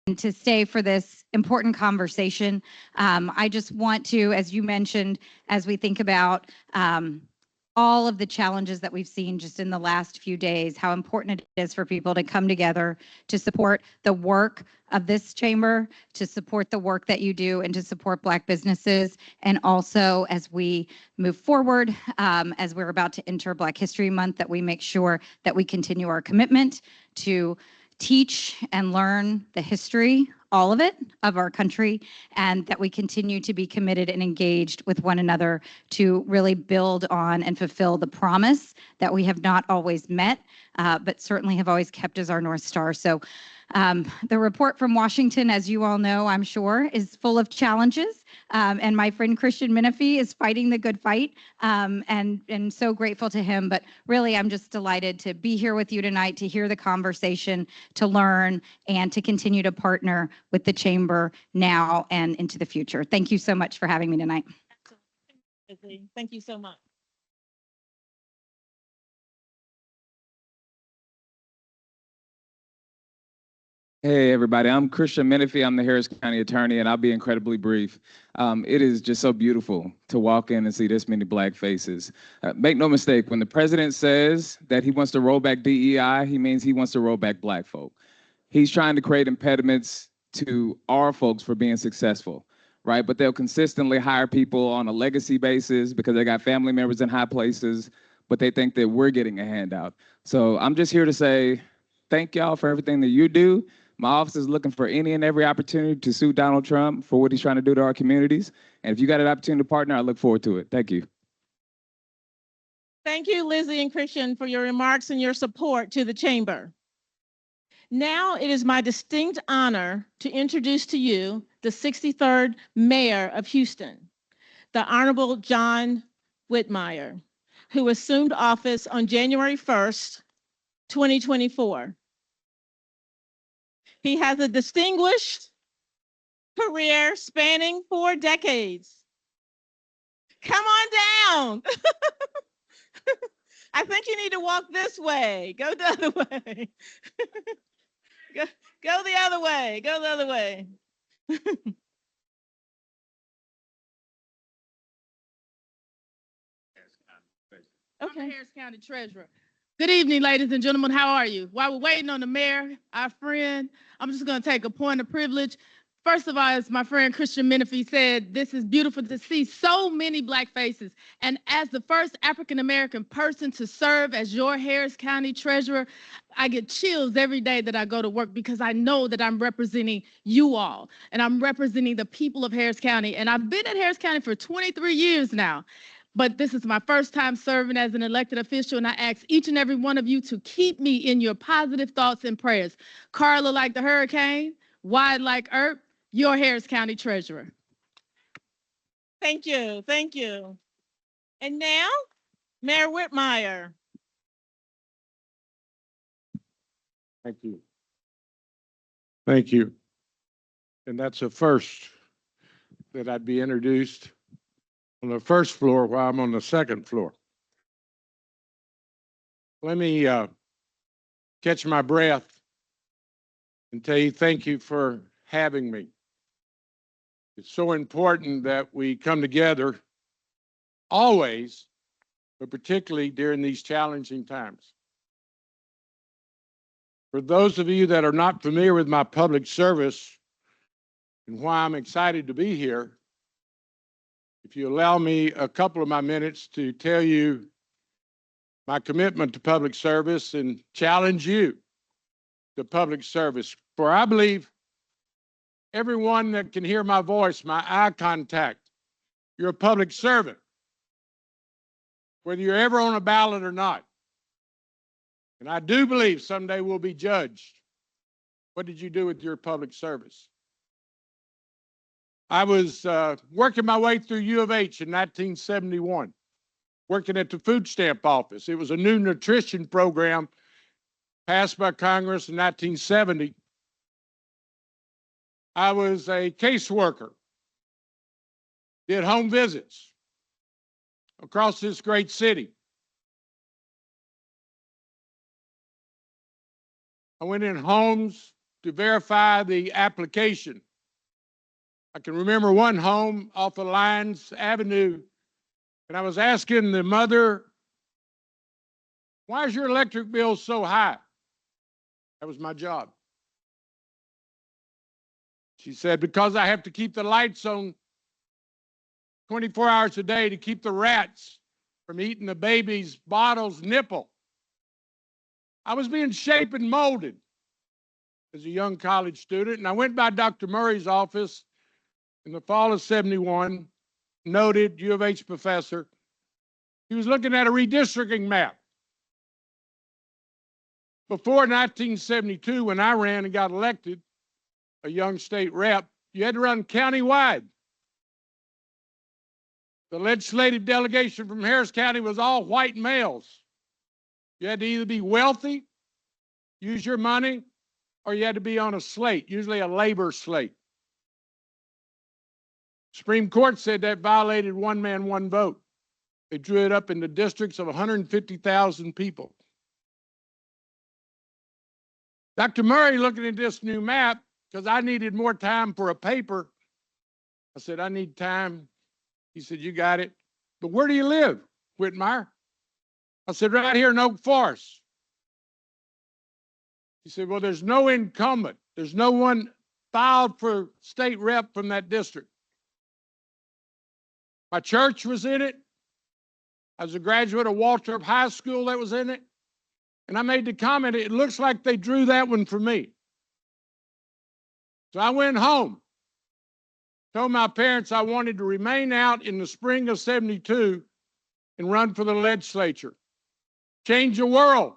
to stay for this important conversation. I just want to, as you mentioned, as we think about all of the challenges that we've seen just in the last few days, how important it is for people to come together to support the work of this chamber, to support the work that you do, and to support Black businesses. And also, as we move forward, as we're about to enter Black History Month, that we make sure that we continue our commitment to teach and learn the history, all of it, of our country, and that we continue to be committed and engaged with one another to really build on and fulfill the promise that we have not always met, but certainly have always kept as our North Star. So the report from Washington, as you all know, I'm sure, is full of challenges. And my friend Christian Menefee is fighting the good fight, and so grateful to him. But really, I'm just delighted to be here with you tonight, to hear the conversation, to learn, and to continue to partner with the Chamber now and into the future. Thank you so much for having me tonight. Thank you so much. Hey, everybody. I'm Christian Menefee. I'm the Harris County Attorney, and I'll be incredibly brief. It is just so beautiful to walk in and see this many Black faces. Make no mistake, when the president says that he wants to roll back DEI, he means he wants to roll back Black folk. He's trying to create impediments to our folks for being successful, right? But they'll consistently hire people on a legacy basis because they got family members in high places, but they think that we're getting a handout. So I'm just here to say thank y'all for everything that you do. My office is looking for any and every opportunity to sue Donald Trump for what he's trying to do to our communities. And if you got an opportunity to partner, I look forward to it. Thank you. Thank you, Lizzie and Christian, for your remarks and your support to the Chamber. Now it is my distinct honor to introduce to you the 63rd Mayor of Houston, the Honorable John Whitmire, who assumed office on January 1st, 2024. He has a distinguished career spanning 4 decades. Come on down. I think you need to walk this way. Go the other way. Go the other way. Go the other way. I'm the Harris County Treasurer. Good evening, ladies and gentlemen. How are you? While we're waiting on the mayor, our friend, I'm just going to take a point of privilege. First of all, as my friend Christian Menefee said, this is beautiful to see so many Black faces. And as the first African-American person to serve as your Harris County Treasurer, I get chills every day that I go to work because I know that I'm representing you all and I'm representing the people of Harris County. And I've been at Harris County for 23 years now. But this is my first time serving as an elected official, and I ask each and every one of you to keep me in your positive thoughts and prayers. Carla like the hurricane, wide like Earp, your Harris County Treasurer. Thank you, thank you. And now, Mayor Whitmire. Thank you. Thank you. And that's a first that I'd be introduced on the first floor while I'm on the second floor. Let me catch my breath and tell you thank you for having me. It's so important that we come together always, but particularly during these challenging times. For those of you that are not familiar with my public service and why I'm excited to be here, if you allow me a couple of my minutes to tell you my commitment to public service and challenge you to public service. For I believe everyone that can hear my voice, my eye contact, you're a public servant, whether you're ever on a ballot or not. And I do believe someday we'll be judged. What did you do with your public service? I was working my way through U of H in 1971, working at the food stamp office. It was a new nutrition program passed by Congress in 1970. I was a caseworker, did home visits across this great city. I went in homes to verify the application. I can remember one home off of Lyons Avenue, and I was asking the mother, why is your electric bill so high? That was my job. She said, because I have to keep the lights on 24 hours a day to keep the rats from eating the baby's bottle's nipple. I was being shaped and molded as a young college student, and I went by Dr. Murray's office in the fall of '71, noted U of H professor. He was looking at a redistricting map. Before 1972, when I ran and got elected, a young state rep, you had to run countywide. The legislative delegation from Harris County was all white males. You had to either be wealthy, use your money, or you had to be on a slate, usually a labor slate. Supreme Court said that violated one man, one vote. They drew it up into districts of 150,000 people. Dr. Murray, looking at this new map, because I needed more time for a paper, I said, I need time. He said, you got it. But where do you live, Whitmire? I said, right here in Oak Forest. He said, well, there's no incumbent. There's no one filed for state rep from that district. My church was in it. I was a graduate of Waltrip High School that was in it. And I made the comment, it looks like they drew that one for me. So I went home, told my parents I wanted to remain out in the spring of '72 and run for the legislature. Change the world.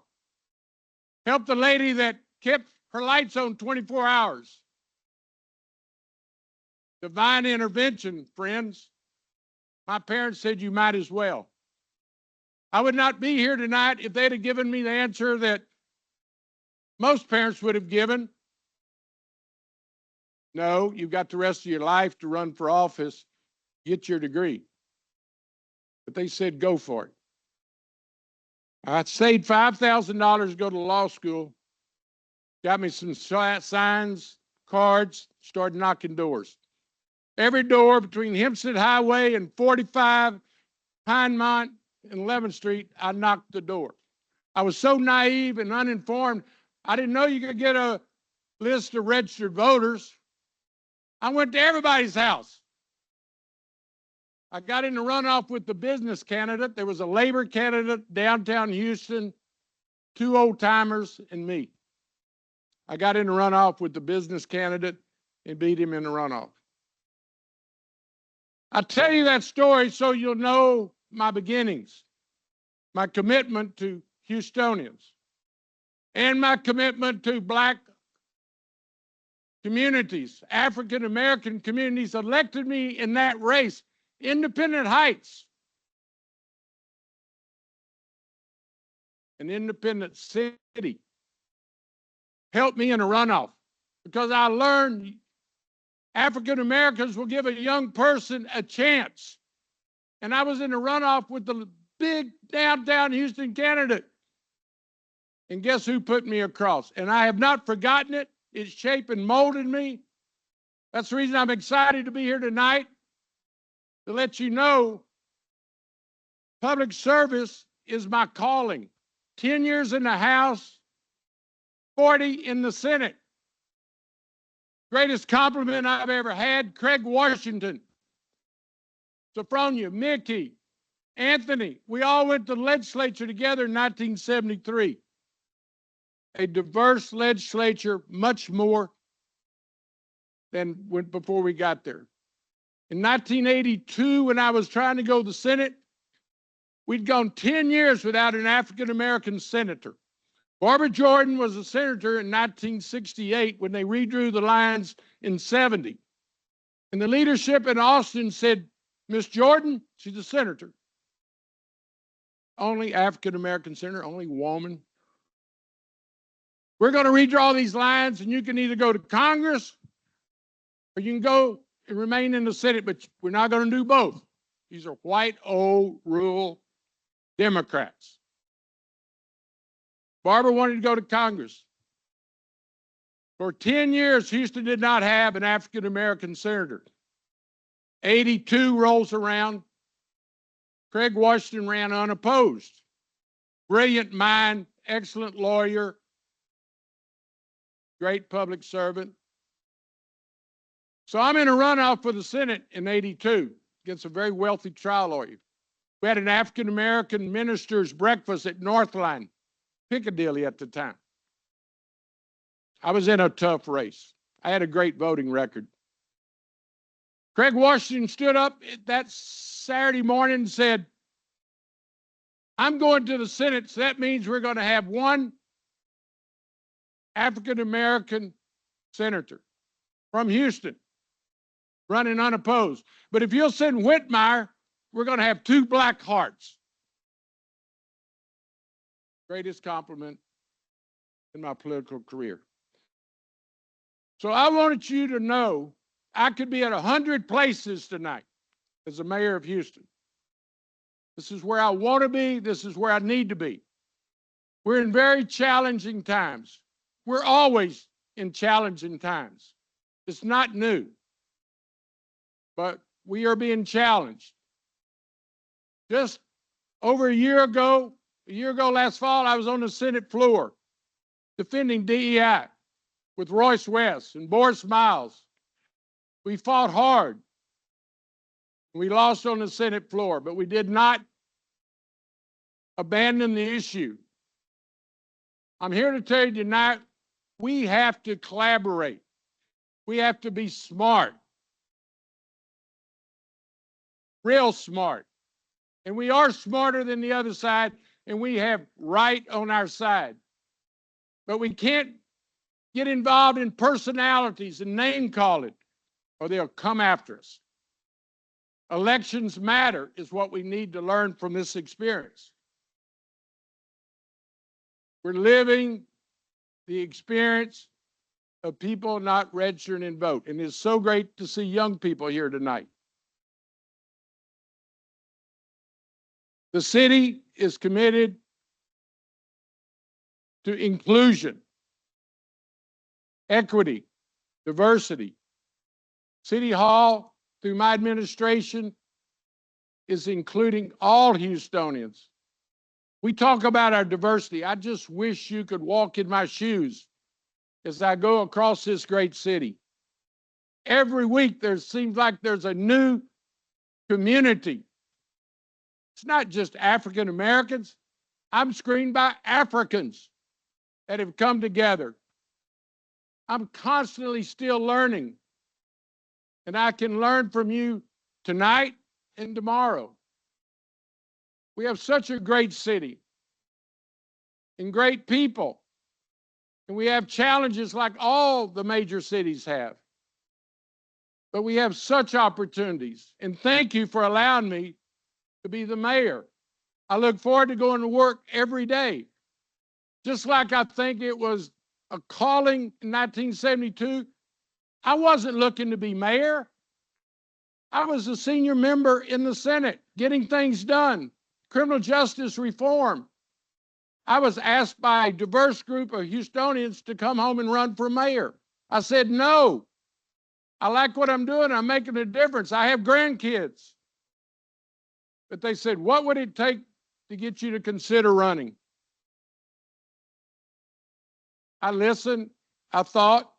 Help the lady that kept her lights on 24 hours. Divine intervention, friends. My parents said you might as well. I would not be here tonight if they'd have given me the answer that most parents would have given. No, you've got the rest of your life to run for office, get your degree. But they said, go for it. I saved $5,000 to go to law school, got me some signs, cards, started knocking doors. Every door between Hempstead Highway and 45, Pinemont, and 11th Street, I knocked the door. I was so naive and uninformed, I didn't know you could get a list of registered voters. I went to everybody's house. I got in the runoff with the business candidate. There was a labor candidate downtown Houston, 2 old-timers, and me. I got in the runoff with the business candidate and beat him in the runoff. I tell you that story so you'll know my beginnings, my commitment to Houstonians, and my commitment to Black communities, African American communities elected me in that race. Independent Heights, an independent city, helped me in a runoff because I learned African Americans will give a young person a chance. And I was in a runoff with the big downtown Houston candidate. And guess who put me across? And I have not forgotten it. It's shaped and molded me. That's the reason I'm excited to be here tonight, to let you know public service is my calling. 10 years in the House, 40 in the Senate. Greatest compliment I've ever had, Craig Washington, Sophronia, Mickey, Anthony, we all went to the legislature together in 1973. A diverse legislature, much more than before we got there. In 1982, when I was trying to go to the Senate, we'd gone 10 years without an African-American senator. Barbara Jordan was a senator in 1968 when they redrew the lines in '70. And the leadership in Austin said, Miss Jordan, she's a senator. Only African-American senator, only woman. We're going to redraw these lines, and you can either go to Congress or you can go and remain in the Senate, but we're not going to do both. These are white, old, rural Democrats. Barbara wanted to go to Congress. For 10 years, Houston did not have an African-American senator. 82 rolls around. Craig Washington ran unopposed. Brilliant mind, excellent lawyer, great public servant. So I'm in a runoff for the Senate in 82 against a very wealthy trial lawyer. We had an African-American minister's breakfast at Northline, Piccadilly at the time. I was in a tough race. I had a great voting record. Craig Washington stood up that Saturday morning and said, I'm going to the Senate, so that means we're going to have one African-American senator from Houston running unopposed. But if you'll send Whitmire, we're going to have 2 black hearts. Greatest compliment in my political career. So I wanted you to know I could be at 100 places tonight as the mayor of Houston. This is where I want to be. This is where I need to be. We're in very challenging times. We're always in challenging times. It's not new. But we are being challenged. Just over a year ago last fall, I was on the Senate floor defending DEI with Royce West and Boris Miles. We fought hard. We lost on the Senate floor, but we did not abandon the issue. I'm here to tell you tonight, we have to collaborate. We have to be smart. Real smart. And we are smarter than the other side, and we have right on our side. But we can't get involved in personalities and name calling, or they'll come after us. Elections matter is what we need to learn from this experience. We're living the experience of people not registering and vote. And it's so great to see young people here tonight. The city is committed to inclusion, equity, diversity. City Hall, through my administration, is including all Houstonians. We talk about our diversity. I just wish you could walk in my shoes as I go across this great city. Every week there seems like there's a new community. It's not just African Americans. I'm screened by Africans that have come together. I'm constantly still learning. And I can learn from you tonight and tomorrow. We have such a great city and great people. And we have challenges like all the major cities have. But we have such opportunities. And thank you for allowing me to be the mayor. I look forward to going to work every day. Just like I think it was a calling in 1972, I wasn't looking to be mayor. I was a senior member in the Senate, getting things done, criminal justice reform. I was asked by a diverse group of Houstonians to come home and run for mayor. I said, no. I like what I'm doing. I'm making a difference. I have grandkids. But they said, what would it take to get you to consider running? I listened. I thought.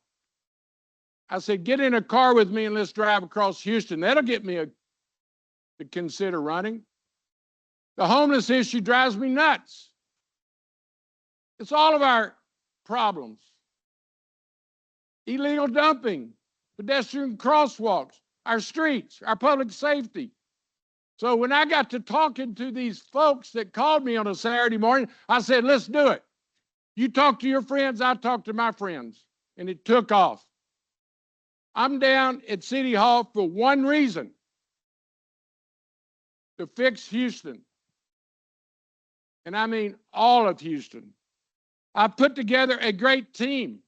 I said, get in a car with me and let's drive across Houston. That'll get me to consider running. The homeless issue drives me nuts. It's all of our problems. Illegal dumping, pedestrian crosswalks, our streets, our public safety. So when I got to talking to these folks that called me on a Saturday morning, I said, let's do it. You talk to your friends, I talk to my friends. And it took off. I'm down at City Hall for one reason: to fix Houston. And I mean all of Houston. I put together a great team.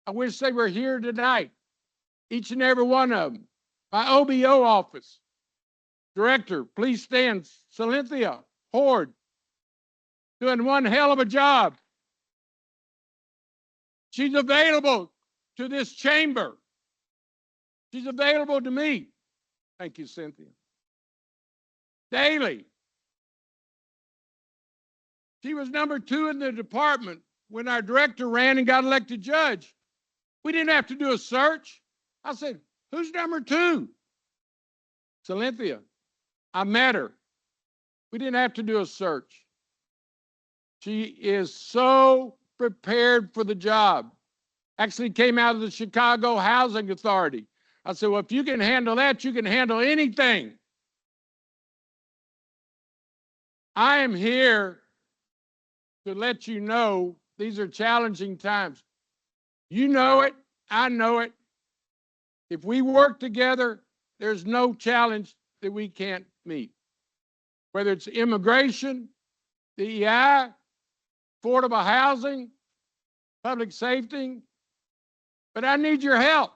I wish they were here tonight, each and every one of them. My OBO office, Director, please stand, Cynthia Horde, doing one hell of a job. She's available to this chamber. She's available to me. Thank you, Cynthia. Daily. She was number 2 in the department when our director ran and got elected judge. We didn't have to do a search. I said, who's number 2? Cynthia. I met her. We didn't have to do a search. She is so prepared for the job. Actually came out of the Chicago Housing Authority. I said, well, if you can handle that, you can handle anything. I am here to let you know these are challenging times. You know it. I know it. If we work together, there's no challenge that we can't meet. Whether it's immigration, DEI, affordable housing, public safety. But I need your help.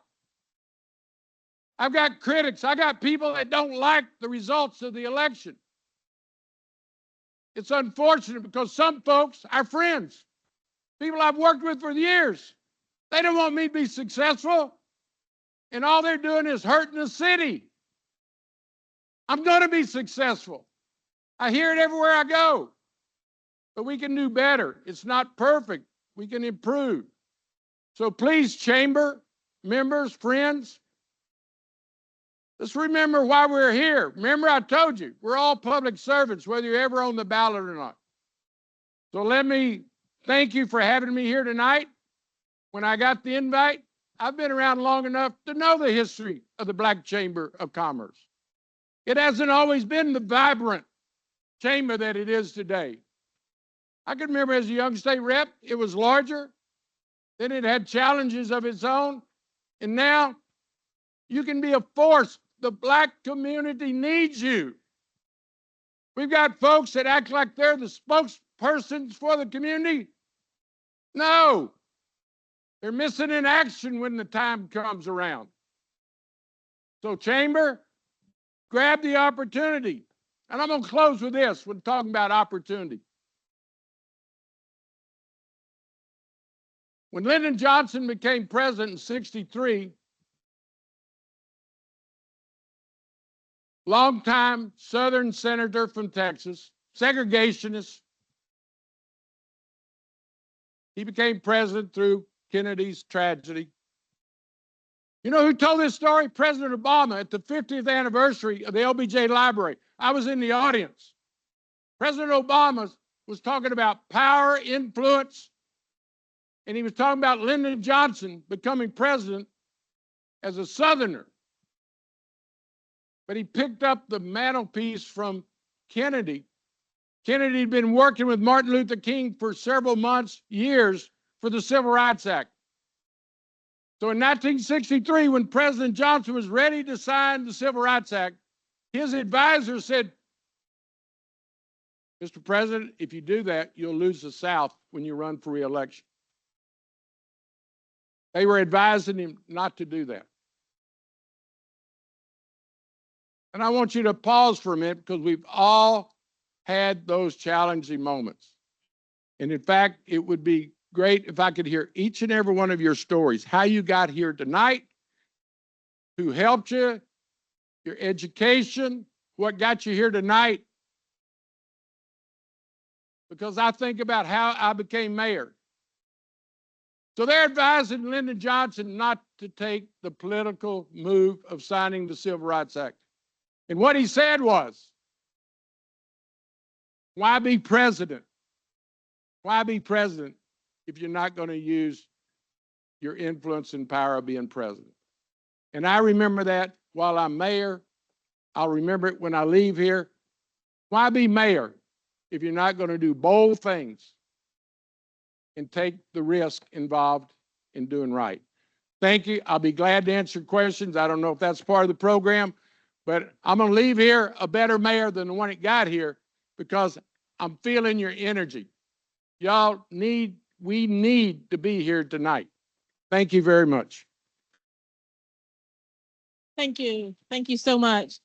I've got critics. I got people that don't like the results of the election. It's unfortunate because some folks are friends, people I've worked with for years. They don't want me to be successful, and all they're doing is hurting the city. I'm going to be successful. I hear it everywhere I go. But we can do better. It's not perfect. We can improve. So please, chamber members, friends, let's remember why we're here. Remember, I told you, we're all public servants, whether you're ever on the ballot or not. So let me thank you for having me here tonight. When I got the invite, I've been around long enough to know the history of the Black Chamber of Commerce. It hasn't always been the vibrant chamber that it is today. I can remember as a young state rep, it was larger, then it had challenges of its own, and now you can be a force. The Black community needs you. We've got folks that act like they're the spokespersons for the community. No, they're missing in action when the time comes around. So chamber, grab the opportunity. And I'm going to close with this when talking about opportunity. When Lyndon Johnson became president in '63, longtime Southern senator from Texas, segregationist, he became president through Kennedy's tragedy. You know who told this story? President Obama at the 50th anniversary of the LBJ Library. I was in the audience. President Obama was talking about power, influence, and he was talking about Lyndon Johnson becoming president as a Southerner. But he picked up the mantelpiece from Kennedy. Kennedy had been working with Martin Luther King for several months, years, for the Civil Rights Act. So in 1963, when President Johnson was ready to sign the Civil Rights Act, his advisor said, Mr. President, if you do that, you'll lose the South when you run for re-election. They were advising him not to do that. And I want you to pause for a minute because we've all had those challenging moments. And in fact, it would be great if I could hear each and every one of your stories, how you got here tonight, who helped you, your education, what got you here tonight. Because I think about how I became mayor. So they're advising Lyndon Johnson not to take the political move of signing the Civil Rights Act. And what he said was, why be president? Why be president if you're not going to use your influence and power of being president? And I remember that while I'm mayor. I'll remember it when I leave here. Why be mayor if you're not going to do bold things and take the risk involved in doing right? Thank you. I'll be glad to answer questions. I don't know if that's part of the program, but I'm going to leave here a better mayor than the one that got here because I'm feeling your energy. We need to be here tonight. Thank you very much. Thank you. Thank you so much.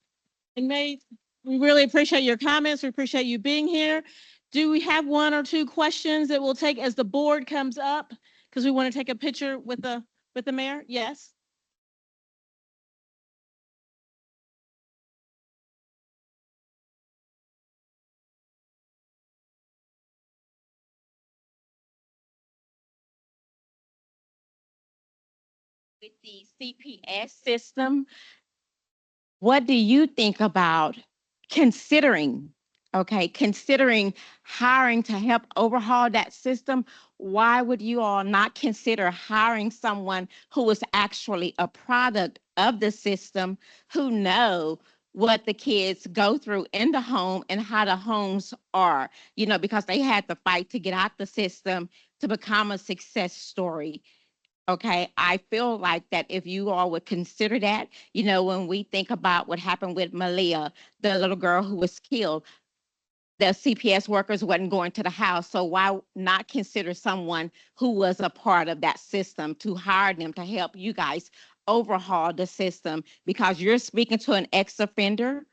And May, we really appreciate your comments. We appreciate you being here. Do we have one or two questions that we'll take as the board comes up? Because we want to take a picture with the mayor? Yes? With the CPS system, what do you think about considering, considering hiring to help overhaul that system? Why would you all not consider hiring someone who is actually a product of the system, who know what the kids go through in the home and how the homes are, because they had to fight to get out the system to become a success story. Okay, I feel like that if you all would consider that, when we think about what happened with Malia, the little girl who was killed, the CPS workers wasn't going to the house. So why not consider someone who was a part of that system to hire them to help you guys overhaul the system? Because you're speaking to an ex-offender.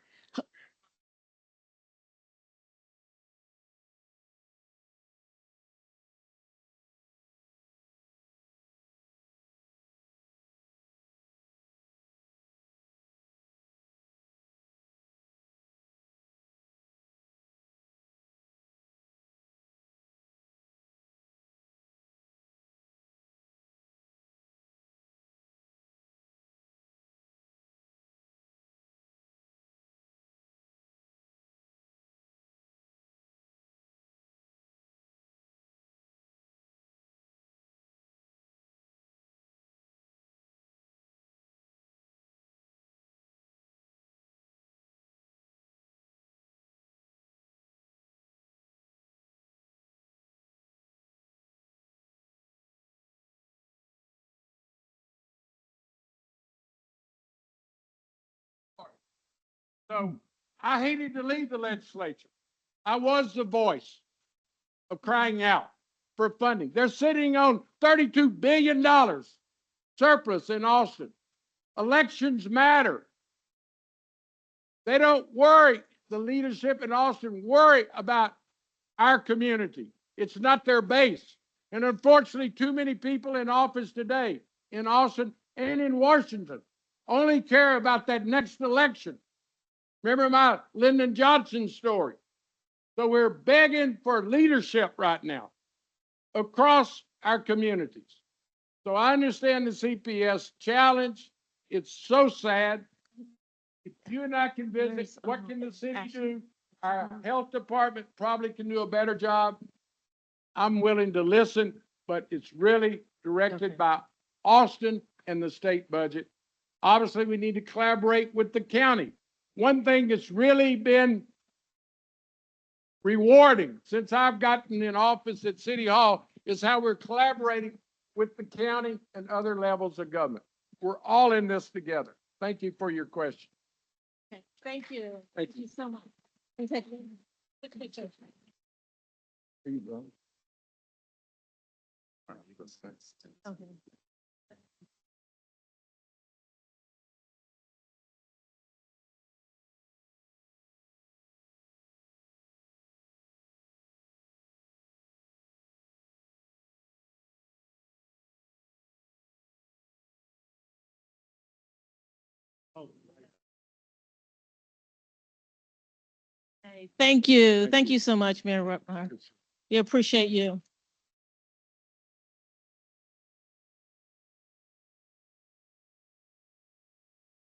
So I hated to leave the legislature. I was the voice of crying out for funding. They're sitting on $32 billion surplus in Austin. Elections matter. They don't worry. The leadership in Austin worry about our community. It's not their base. And unfortunately, too many people in office today in Austin and in Washington only care about that next election. Remember my Lyndon Johnson story. So we're begging for leadership right now across our communities. So I understand the CPS challenge. It's so sad. If you and I can visit, what can the city do? Our health department probably can do a better job. I'm willing to listen, but it's really directed by Austin and the state budget. Obviously, we need to collaborate with the county. One thing that's really been rewarding since I've gotten in office at City Hall is how we're collaborating with the county and other levels of government. We're all in this together. Thank you for your question. Okay, thank you. Thank you so much. Take a picture. Here you go. Okay. Hey, thank you. Thank you so much, Mayor Ruppner. We appreciate you.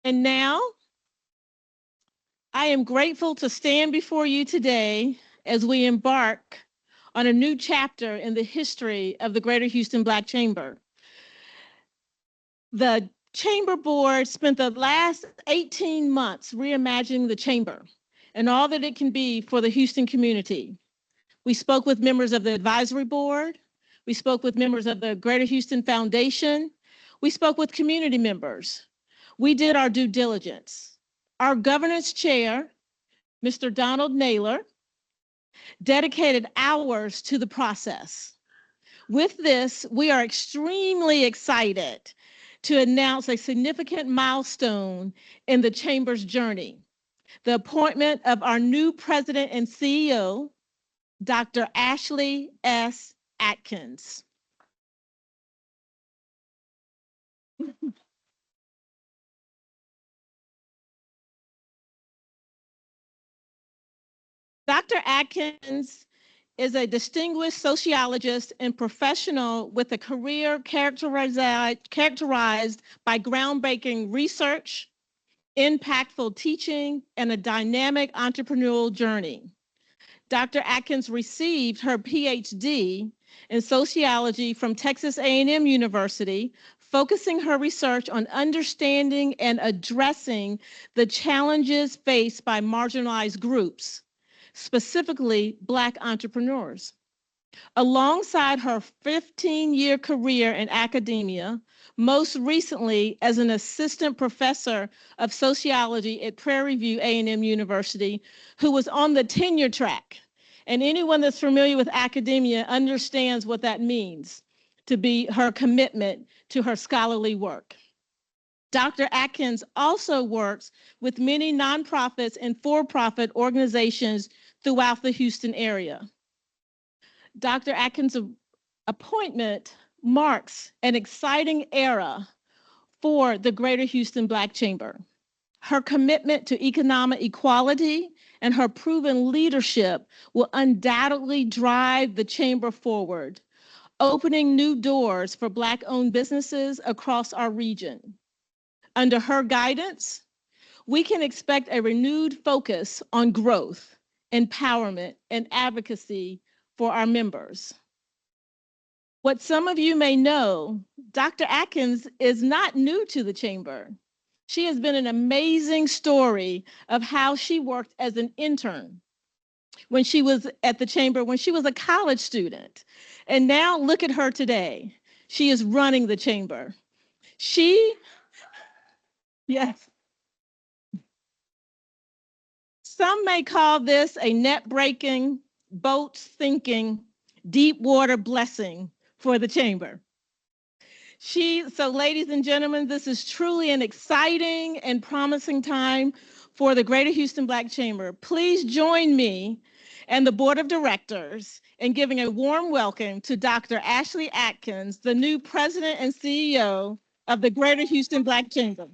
And now, I am grateful to stand before you today as we embark on a new chapter in the history of the Greater Houston Black Chamber. The Chamber Board spent the last 18 months reimagining the Chamber and all that it can be for the Houston community. We spoke with members of the advisory board. We spoke with members of the Greater Houston Foundation. We spoke with community members. We did our due diligence. Our governance chair, Mr. Donald Naylor, dedicated hours to the process. With this, we are extremely excited to announce a significant milestone in the Chamber's journey, the appointment of our new president and CEO, Dr. Ashley S. Atkins. Dr. Atkins is a distinguished sociologist and professional with a career characterized by groundbreaking research, impactful teaching, and a dynamic entrepreneurial journey. Dr. Atkins received her PhD in sociology from Texas A&M University, focusing her research on understanding and addressing the challenges faced by marginalized groups, specifically Black entrepreneurs. Alongside her 15-year career in academia, most recently as an assistant professor of sociology at Prairie View A&M University, who was on the tenure track. And anyone that's familiar with academia understands what that means, to be her commitment to her scholarly work. Dr. Atkins also works with many nonprofits and for-profit organizations throughout the Houston area. Dr. Atkins' appointment marks an exciting era for the Greater Houston Black Chamber. Her commitment to economic equality and her proven leadership will undoubtedly drive the Chamber forward, opening new doors for Black-owned businesses across our region. Under her guidance, we can expect a renewed focus on growth, empowerment, and advocacy for our members. What some of you may know, Dr. Atkins is not new to the Chamber. She has been an amazing story of how she worked as an intern when she was at the Chamber, when she was a college student. And now look at her today. She is running the Chamber. Yes. Some may call this a net-breaking, boat-sinking, deep-water blessing for the Chamber. So ladies and gentlemen, this is truly an exciting and promising time for the Greater Houston Black Chamber. Please join me and the Board of Directors in giving a warm welcome to Dr. Ashley Atkins, the new President and CEO of the Greater Houston Black Chamber.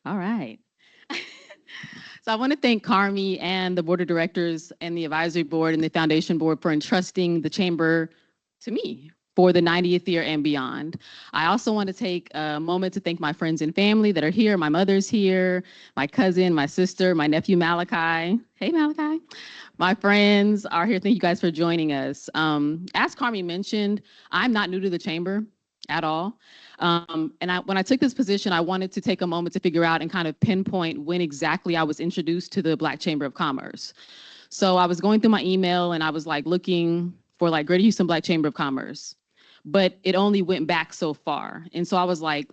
All right. So I want to thank Carmi and the board of directors and the advisory board and the foundation board for entrusting the chamber to me for the 90th year and beyond. I also want to take a moment to thank my friends and family that are here. My mother's here, my cousin, my sister, my nephew Malachi. Hey, Malachi. My friends are here. Thank you guys for joining us. As Carmi mentioned, I'm not new to the chamber at all. When I took this position, I wanted to take a moment to figure out and kind of pinpoint when exactly I was introduced to the Black Chamber of Commerce. So I was going through my email and I was like looking for like Greater Houston Black Chamber of Commerce, but it only went back so far. And so I was like,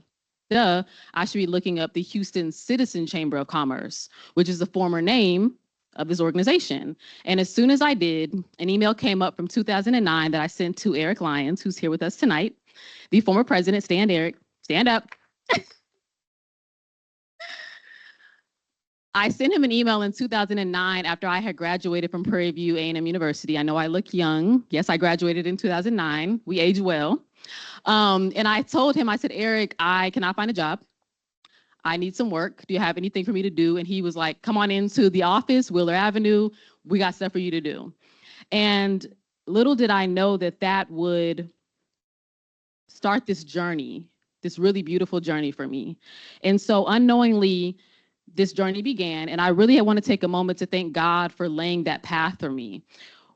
duh, I should be looking up the Houston Citizen Chamber of Commerce, which is the former name of this organization. And as soon as I did, an email came up from 2009 that I sent to Eric Lyons, who's here with us tonight, the former president. Stand, Eric, stand up. I sent him an email in 2009 after I had graduated from Prairie View A&M University. I know I look young. Yes, I graduated in 2009. We age well. And I told him, I said, Eric, I cannot find a job. I need some work. Do you have anything for me to do? And he was like, come on into the office, Wheeler Avenue. We got stuff for you to do. And little did I know that that would start this journey, this really beautiful journey for me. And so unknowingly, this journey began, and I really want to take a moment to thank God for laying that path for me.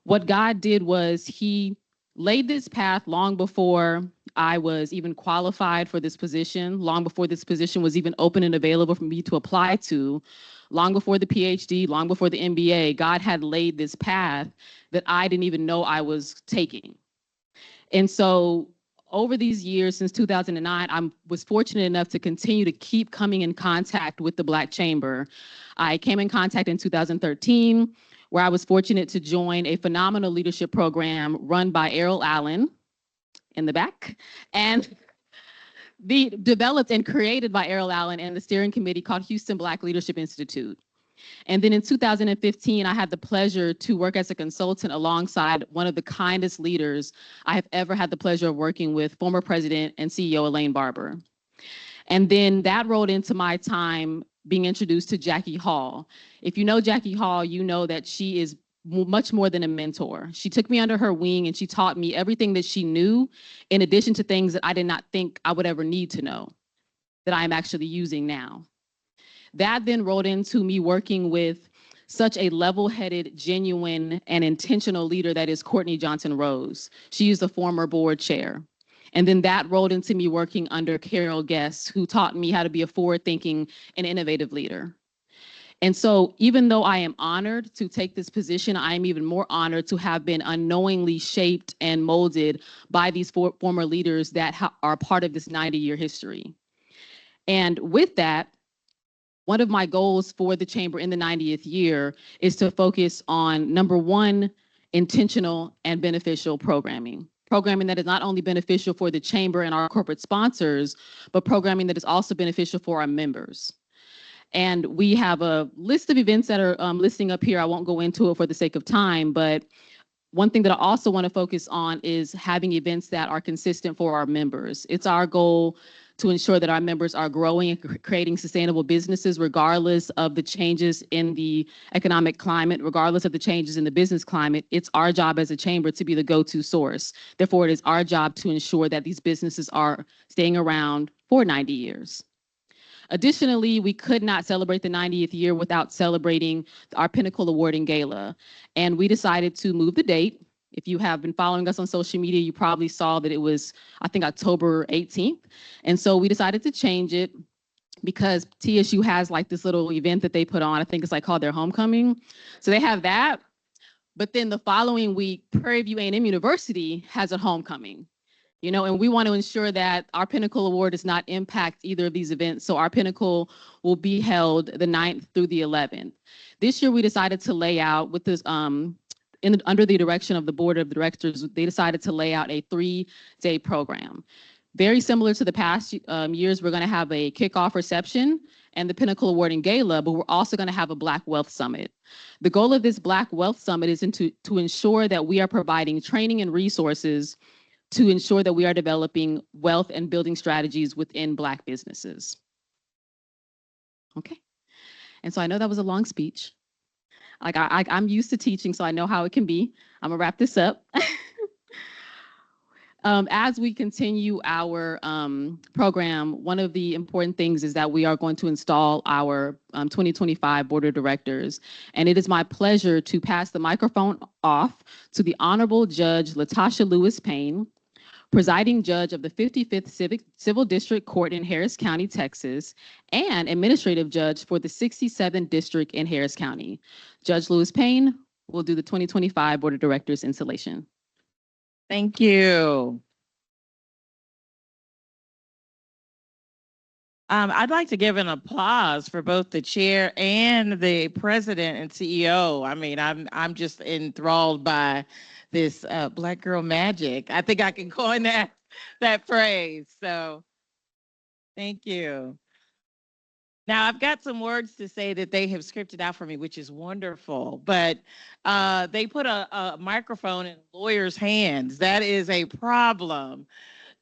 What God did was he laid this path long before I was even qualified for this position, long before this position was even open and available for me to apply to, long before the PhD, long before the MBA. God had laid this path that I didn't even know I was taking. And so over these years, since 2009, I was fortunate enough to continue to keep coming in contact with the Black Chamber. I came in contact in 2013, where I was fortunate to join a phenomenal leadership program run by Errol Allen in the back, and developed and created by Errol Allen and the steering committee called Houston Black Leadership Institute. And then in 2015, I had the pleasure to work as a consultant alongside one of the kindest leaders I have ever had the pleasure of working with, former President and CEO Elaine Barber. And then that rolled into my time being introduced to Jackie Hall. If you know Jackie Hall, you know that she is much more than a mentor. She took me under her wing and she taught me everything that she knew, in addition to things that I did not think I would ever need to know, that I'm actually using now. That then rolled into me working with such a level-headed, genuine, and intentional leader that is Courtney Johnson Rose. She is the former board chair. And then that rolled into me working under Carol Guest, who taught me how to be a forward-thinking and innovative leader. And so even though I am honored to take this position, I am even more honored to have been unknowingly shaped and molded by these former leaders that are part of this 90-year history. And with that, one of my goals for the Chamber in the 90th year is to focus on, number one, intentional and beneficial programming. Programming that is not only beneficial for the Chamber and our corporate sponsors, but programming that is also beneficial for our members. And we have a list of events that are listing up here. I won't go into it for the sake of time, but one thing that I also want to focus on is having events that are consistent for our members. It's our goal to ensure that our members are growing and creating sustainable businesses regardless of the changes in the economic climate, regardless of the changes in the business climate. It's our job as a chamber to be the go-to source. Therefore, it is our job to ensure that these businesses are staying around for 90 years. Additionally, we could not celebrate the 90th year without celebrating our Pinnacle Awarding Gala. And we decided to move the date. If you have been following us on social media, you probably saw that it was, I think, October 18th. And so we decided to change it because TSU has like this little event that they put on. I think it's like called their homecoming. So they have that. But then the following week, Prairie View A&M University has a homecoming. You know, and we want to ensure that our Pinnacle Award does not impact either of these events. So our Pinnacle will be held the 9th through the 11th. This year, we decided to lay out with this, under the direction of the board of directors, they decided to lay out a 3-day program. Very similar to the past years, we're going to have a kickoff reception and the Pinnacle Awarding Gala, but we're also going to have a Black Wealth Summit. The goal of this Black Wealth Summit is to ensure that we are providing training and resources to ensure that we are developing wealth and building strategies within Black businesses. Okay. And so I know that was a long speech. Like I'm used to teaching, so I know how it can be. I'm gonna wrap this up. As we continue our program, one of the important things is that we are going to install our 2025 Board of Directors. And it is my pleasure to pass the microphone off to the Honorable Judge Latasha Lewis Payne, presiding judge of the 55th Civil District Court in Harris County, Texas, and administrative judge for the 67th District in Harris County. Judge Lewis Payne will do the 2025 Board of Directors installation. Thank you. I'd like to give an applause for both the chair and the president and CEO. I mean, I'm just enthralled by this Black girl magic. I think I can coin that phrase. So thank you. Now I've got some words to say that they have scripted out for me, which is wonderful, but they put a microphone in a lawyer's hands. That is a problem.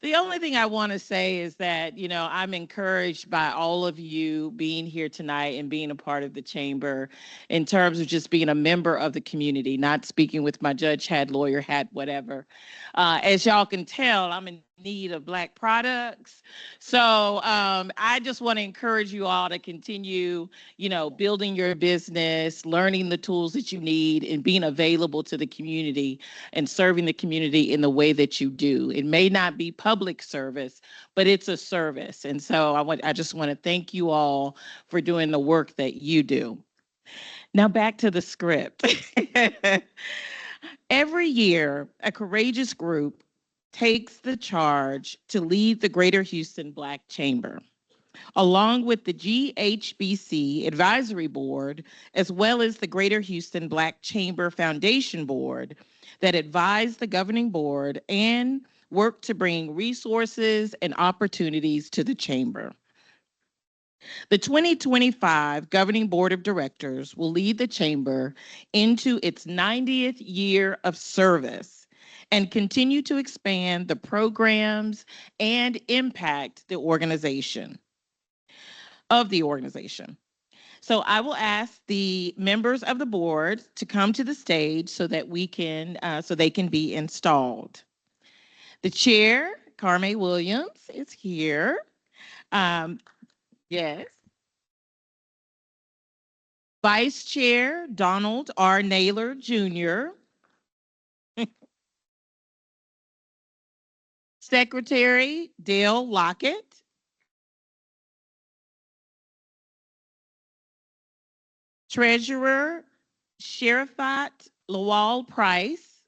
The only thing I want to say is that, you know, I'm encouraged by all of you being here tonight and being a part of the chamber in terms of just being a member of the community, not speaking with my judge hat, lawyer hat, whatever. As y'all can tell, I'm in need of Black products. So I just want to encourage you all to continue, you know, building your business, learning the tools that you need, and being available to the community and serving the community in the way that you do. It may not be public service, but it's a service. And so I just want to thank you all for doing the work that you do. Now back to the script. Every year, a courageous group takes the charge to lead the Greater Houston Black Chamber, along with the GHBC Advisory Board, as well as the Greater Houston Black Chamber Foundation Board that advise the governing board and work to bring resources and opportunities to the chamber. The 2025 Governing Board of Directors will lead the chamber into its 90th year of service and continue to expand the programs and impact the organization. So I will ask the members of the board to come to the stage so that they can be installed. The chair, Carme Williams, is here. Yes. Vice Chair, Donald R. Naylor Jr. Secretary, Dale Lockett. Treasurer, Sherifat Lawal Price.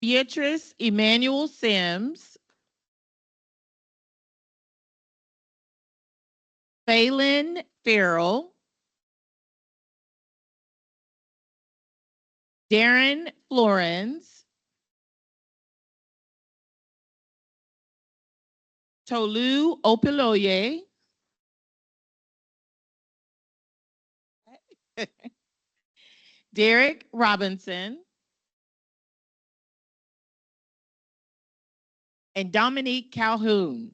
Beatrice Emmanuel Sims. Phelan Farrell. Darren Florence. Tolu Opiloye. Derek Robinson. And Dominique Calhoun.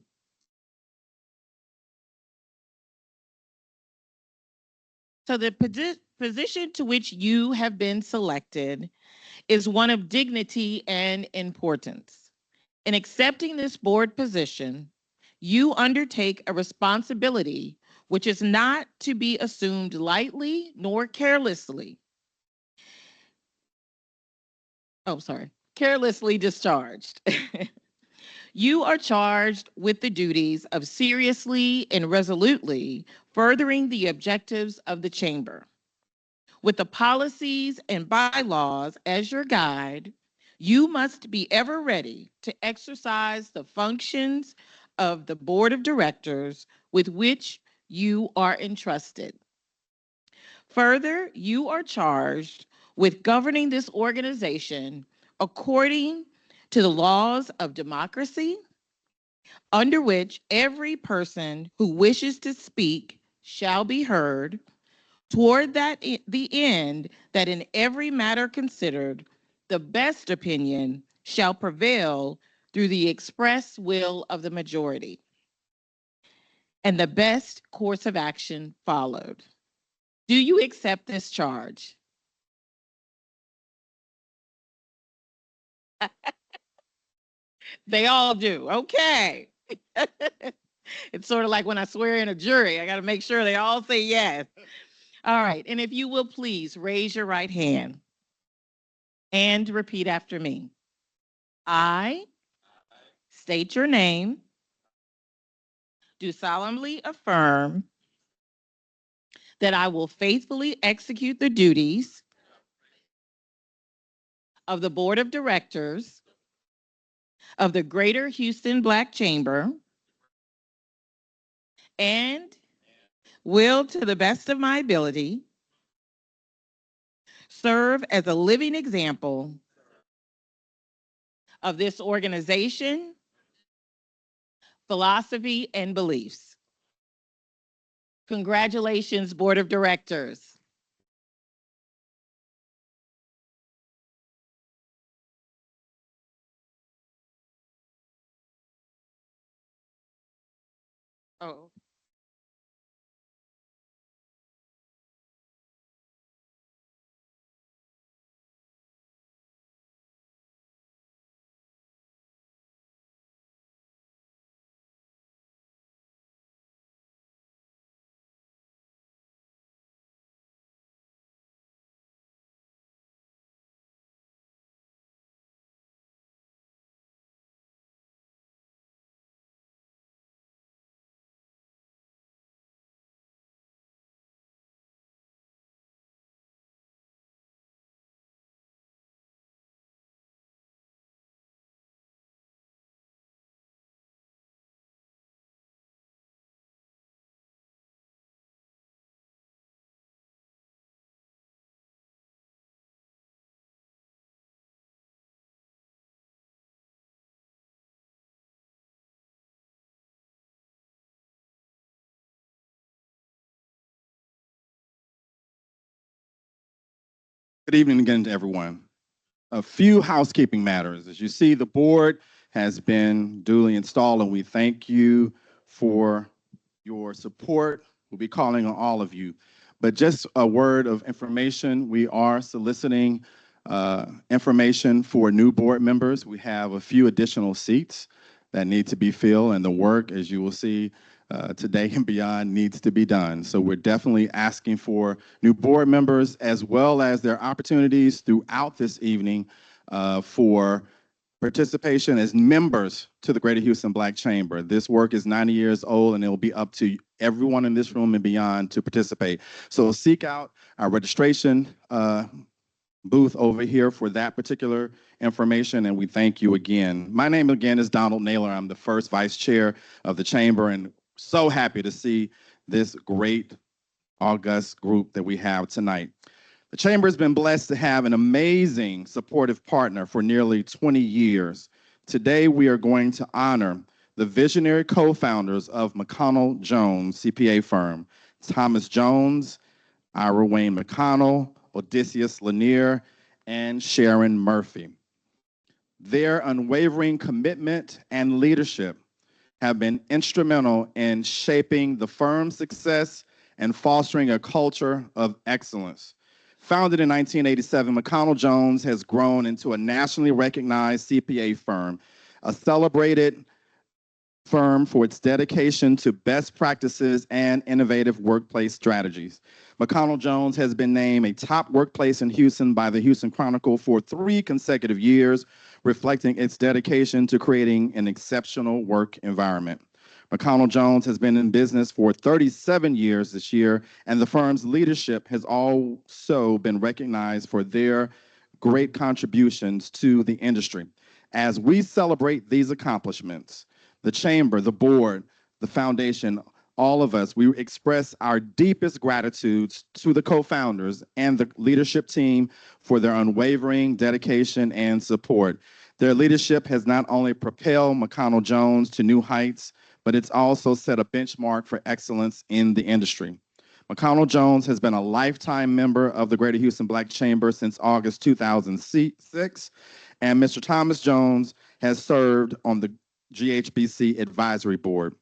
So the position to which you have been selected is one of dignity and importance. In accepting this board position, you undertake a responsibility which is not to be assumed lightly nor carelessly. Carelessly discharged. You are charged with the duties of seriously and resolutely furthering the objectives of the chamber. With the policies and bylaws as your guide, you must be ever ready to exercise the functions of the board of directors with which you are entrusted. Further, you are charged with governing this organization according to the laws of democracy, under which every person who wishes to speak shall be heard, toward the end that in every matter considered, the best opinion shall prevail through the express will of the majority, and the best course of action followed. Do you accept this charge? They all do. Okay. It's sort of like when I swear in a jury, I got to make sure they all say yes. All right. And if you will please raise your right hand and repeat after me. I state your name, do solemnly affirm that I will faithfully execute the duties of the Board of Directors of the Greater Houston Black Chamber and will, to the best of my ability, serve as a living example of this organization, philosophy, and beliefs. Congratulations, Board of Directors. Oh. Good evening again to everyone. A few housekeeping matters. As you see, the board has been duly installed, and we thank you for your support. We'll be calling on all of you. But just a word of information, we are soliciting information for new board members. We have a few additional seats that need to be filled, and the work, as you will see today and beyond, needs to be done. So we're definitely asking for new board members, as well as their opportunities throughout this evening for participation as members to the Greater Houston Black Chamber. This work is 90 years old, and it will be up to everyone in this room and beyond to participate. So seek out our registration booth over here for that particular information, and we thank you again. My name again is Donald Naylor. I'm the first vice chair of the chamber, and so happy to see this great, august group that we have tonight. The chamber has been blessed to have an amazing supportive partner for nearly 20 years. Today, we are going to honor the visionary co-founders of McConnell Jones CPA firm, Thomas Jones, Ira Wayne McConnell, Odysseus Lanier, and Sharon Murphy. Their unwavering commitment and leadership have been instrumental in shaping the firm's success and fostering a culture of excellence. Founded in 1987, McConnell Jones has grown into a nationally recognized CPA firm, a celebrated firm for its dedication to best practices and innovative workplace strategies. McConnell Jones has been named a top workplace in Houston by the Houston Chronicle for 3 consecutive years, reflecting its dedication to creating an exceptional work environment. McConnell Jones has been in business for 37 years this year, and the firm's leadership has also been recognized for their great contributions to the industry. As we celebrate these accomplishments, the chamber, the board, the foundation, all of us, we express our deepest gratitudes to the co-founders and the leadership team for their unwavering dedication and support. Their leadership has not only propelled McConnell Jones to new heights, but it's also set a benchmark for excellence in the industry. McConnell Jones has been a lifetime member of the Greater Houston Black Chamber since August 2006, and Mr. Thomas Jones has served on the GHBC Advisory Board.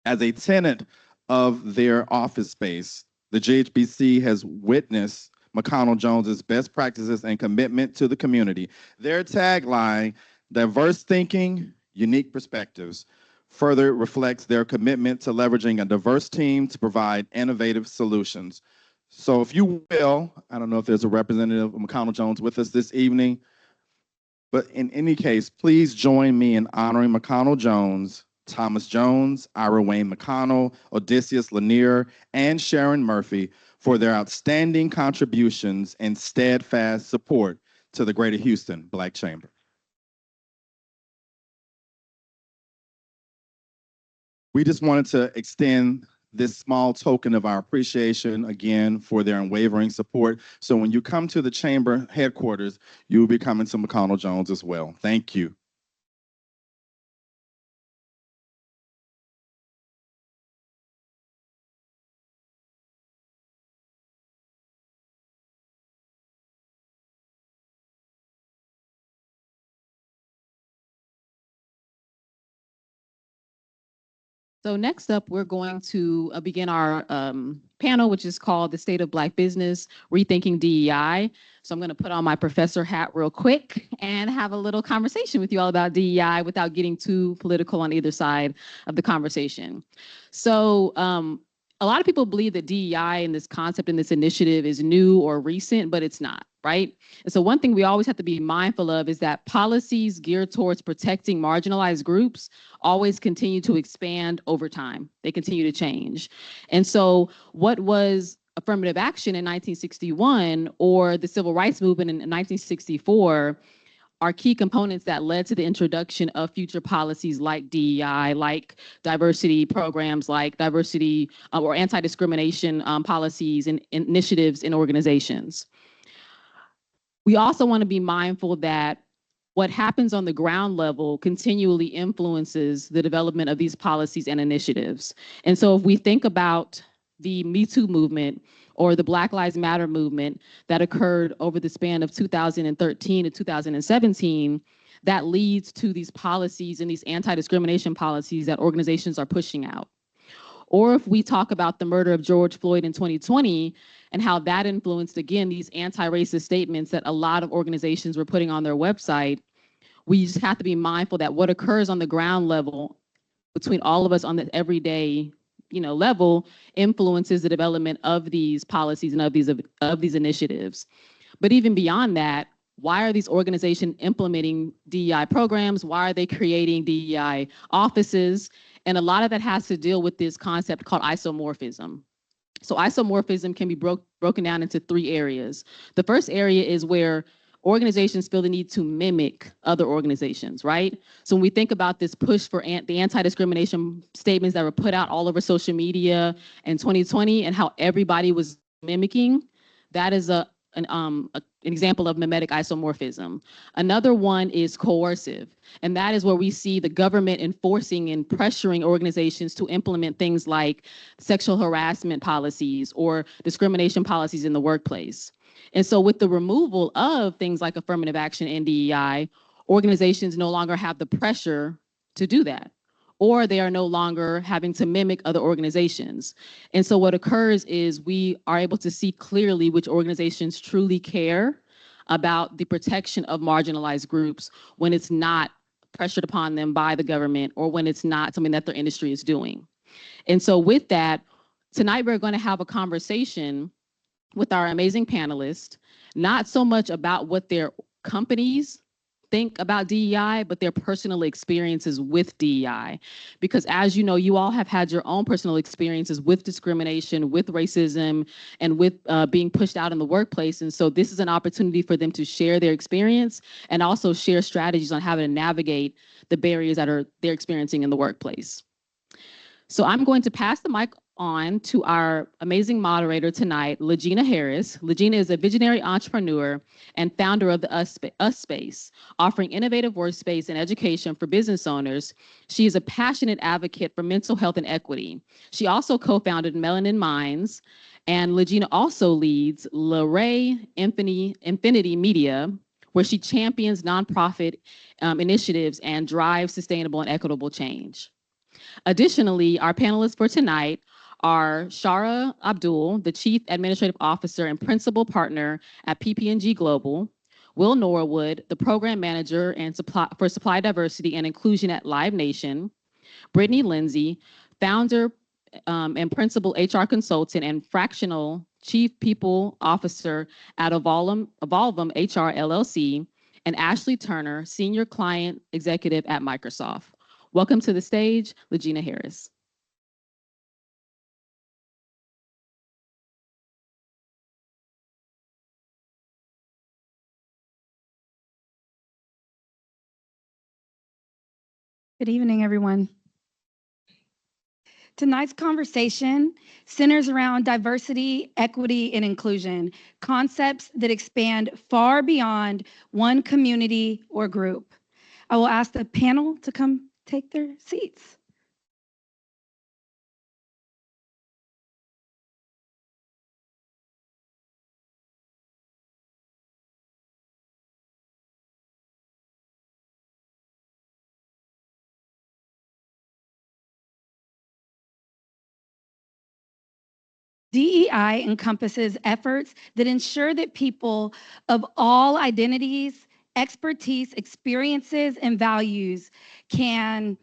As a tenant of their office space, the GHBC has witnessed McConnell Jones's best practices and commitment to the community. Their tagline, diverse thinking, unique perspectives, further reflects their commitment to leveraging a diverse team to provide innovative solutions. So if you will, I don't know if there's a representative of McConnell Jones with us this evening, but in any case, please join me in honoring McConnell Jones, Thomas Jones, Ira Wayne McConnell, Odysseus Lanier, and Sharon Murphy for their outstanding contributions and steadfast support to the Greater Houston Black Chamber. We just wanted to extend this small token of our appreciation again for their unwavering support. So when you come to the chamber headquarters, you will be coming to McConnell Jones as well. Thank you. So next up, we're going to begin our panel, which is called The State of Black Business, Rethinking DEI. So I'm going to put on my professor hat real quick and have a little conversation with you all about DEI without getting too political on either side of the conversation. So a lot of people believe that DEI and this concept and this initiative is new or recent, but it's not, right? And so one thing we always have to be mindful of is that policies geared towards protecting marginalized groups always continue to expand over time. They continue to change. And so what was affirmative action in 1961 or the civil rights movement in 1964 are key components that led to the introduction of future policies like DEI, like diversity programs, like diversity or anti-discrimination policies and initiatives in organizations. We also want to be mindful that what happens on the ground level continually influences the development of these policies and initiatives. And so if we think about the Me Too movement or the Black Lives Matter movement that occurred over the span of 2013 to 2017 that leads to these policies and these anti-discrimination policies that organizations are pushing out. Or if we talk about the murder of George Floyd in 2020 and how that influenced, again, these anti-racist statements that a lot of organizations were putting on their website, we just have to be mindful that what occurs on the ground level between all of us on the everyday level influences the development of these policies and of these initiatives. But even beyond that, why are these organizations implementing DEI programs? Why are they creating DEI offices? And a lot of that has to deal with this concept called isomorphism. So isomorphism can be broken down into three areas. The first area is where organizations feel the need to mimic other organizations, right? So when we think about this push for the anti-discrimination statements that were put out all over social media in 2020 and how everybody was mimicking, that is an example of mimetic isomorphism. Another one is coercive, and that is where we see the government enforcing and pressuring organizations to implement things like sexual harassment policies or discrimination policies in the workplace. And so with the removal of things like affirmative action and DEI, organizations no longer have the pressure to do that, or they are no longer having to mimic other organizations. And so what occurs is we are able to see clearly which organizations truly care about the protection of marginalized groups when it's not pressured upon them by the government or when it's not something that their industry is doing. And so with that, tonight we're going to have a conversation with our amazing panelists, not so much about what their companies think about DEI, but their personal experiences with DEI. Because as you know, you all have had your own personal experiences with discrimination, with racism, and with being pushed out in the workplace. And so this is an opportunity for them to share their experience and also share strategies on how to navigate the barriers that they're experiencing in the workplace. So I'm going to pass the mic on to our amazing moderator tonight, Legina Harris. Legina is a visionary entrepreneur and founder of the Us Space, offering innovative workspace and education for business owners. She is a passionate advocate for mental health and equity. She also co-founded Melanin Minds, and Legina also leads Luray Infinity Media, where she champions nonprofit initiatives and drives sustainable and equitable change. Additionally, our panelists for tonight are Shara Abdul, the Chief Administrative Officer and Principal Partner at PPNG Global, Will Norwood, the Program Manager for Supply Diversity and Inclusion at Live Nation, Brittany Lindsay, Founder and Principal HR Consultant and Fractional Chief People Officer at Evolvum HR LLC, and Ashley Turner, Senior Client Executive at Microsoft. Welcome to the stage, Legina Harris. Good evening, everyone. Tonight's conversation centers around diversity, equity, and inclusion, concepts that expand far beyond one community or group. I will ask the panel to come take their seats. DEI encompasses efforts that ensure that people of all identities, expertise, experiences, and values can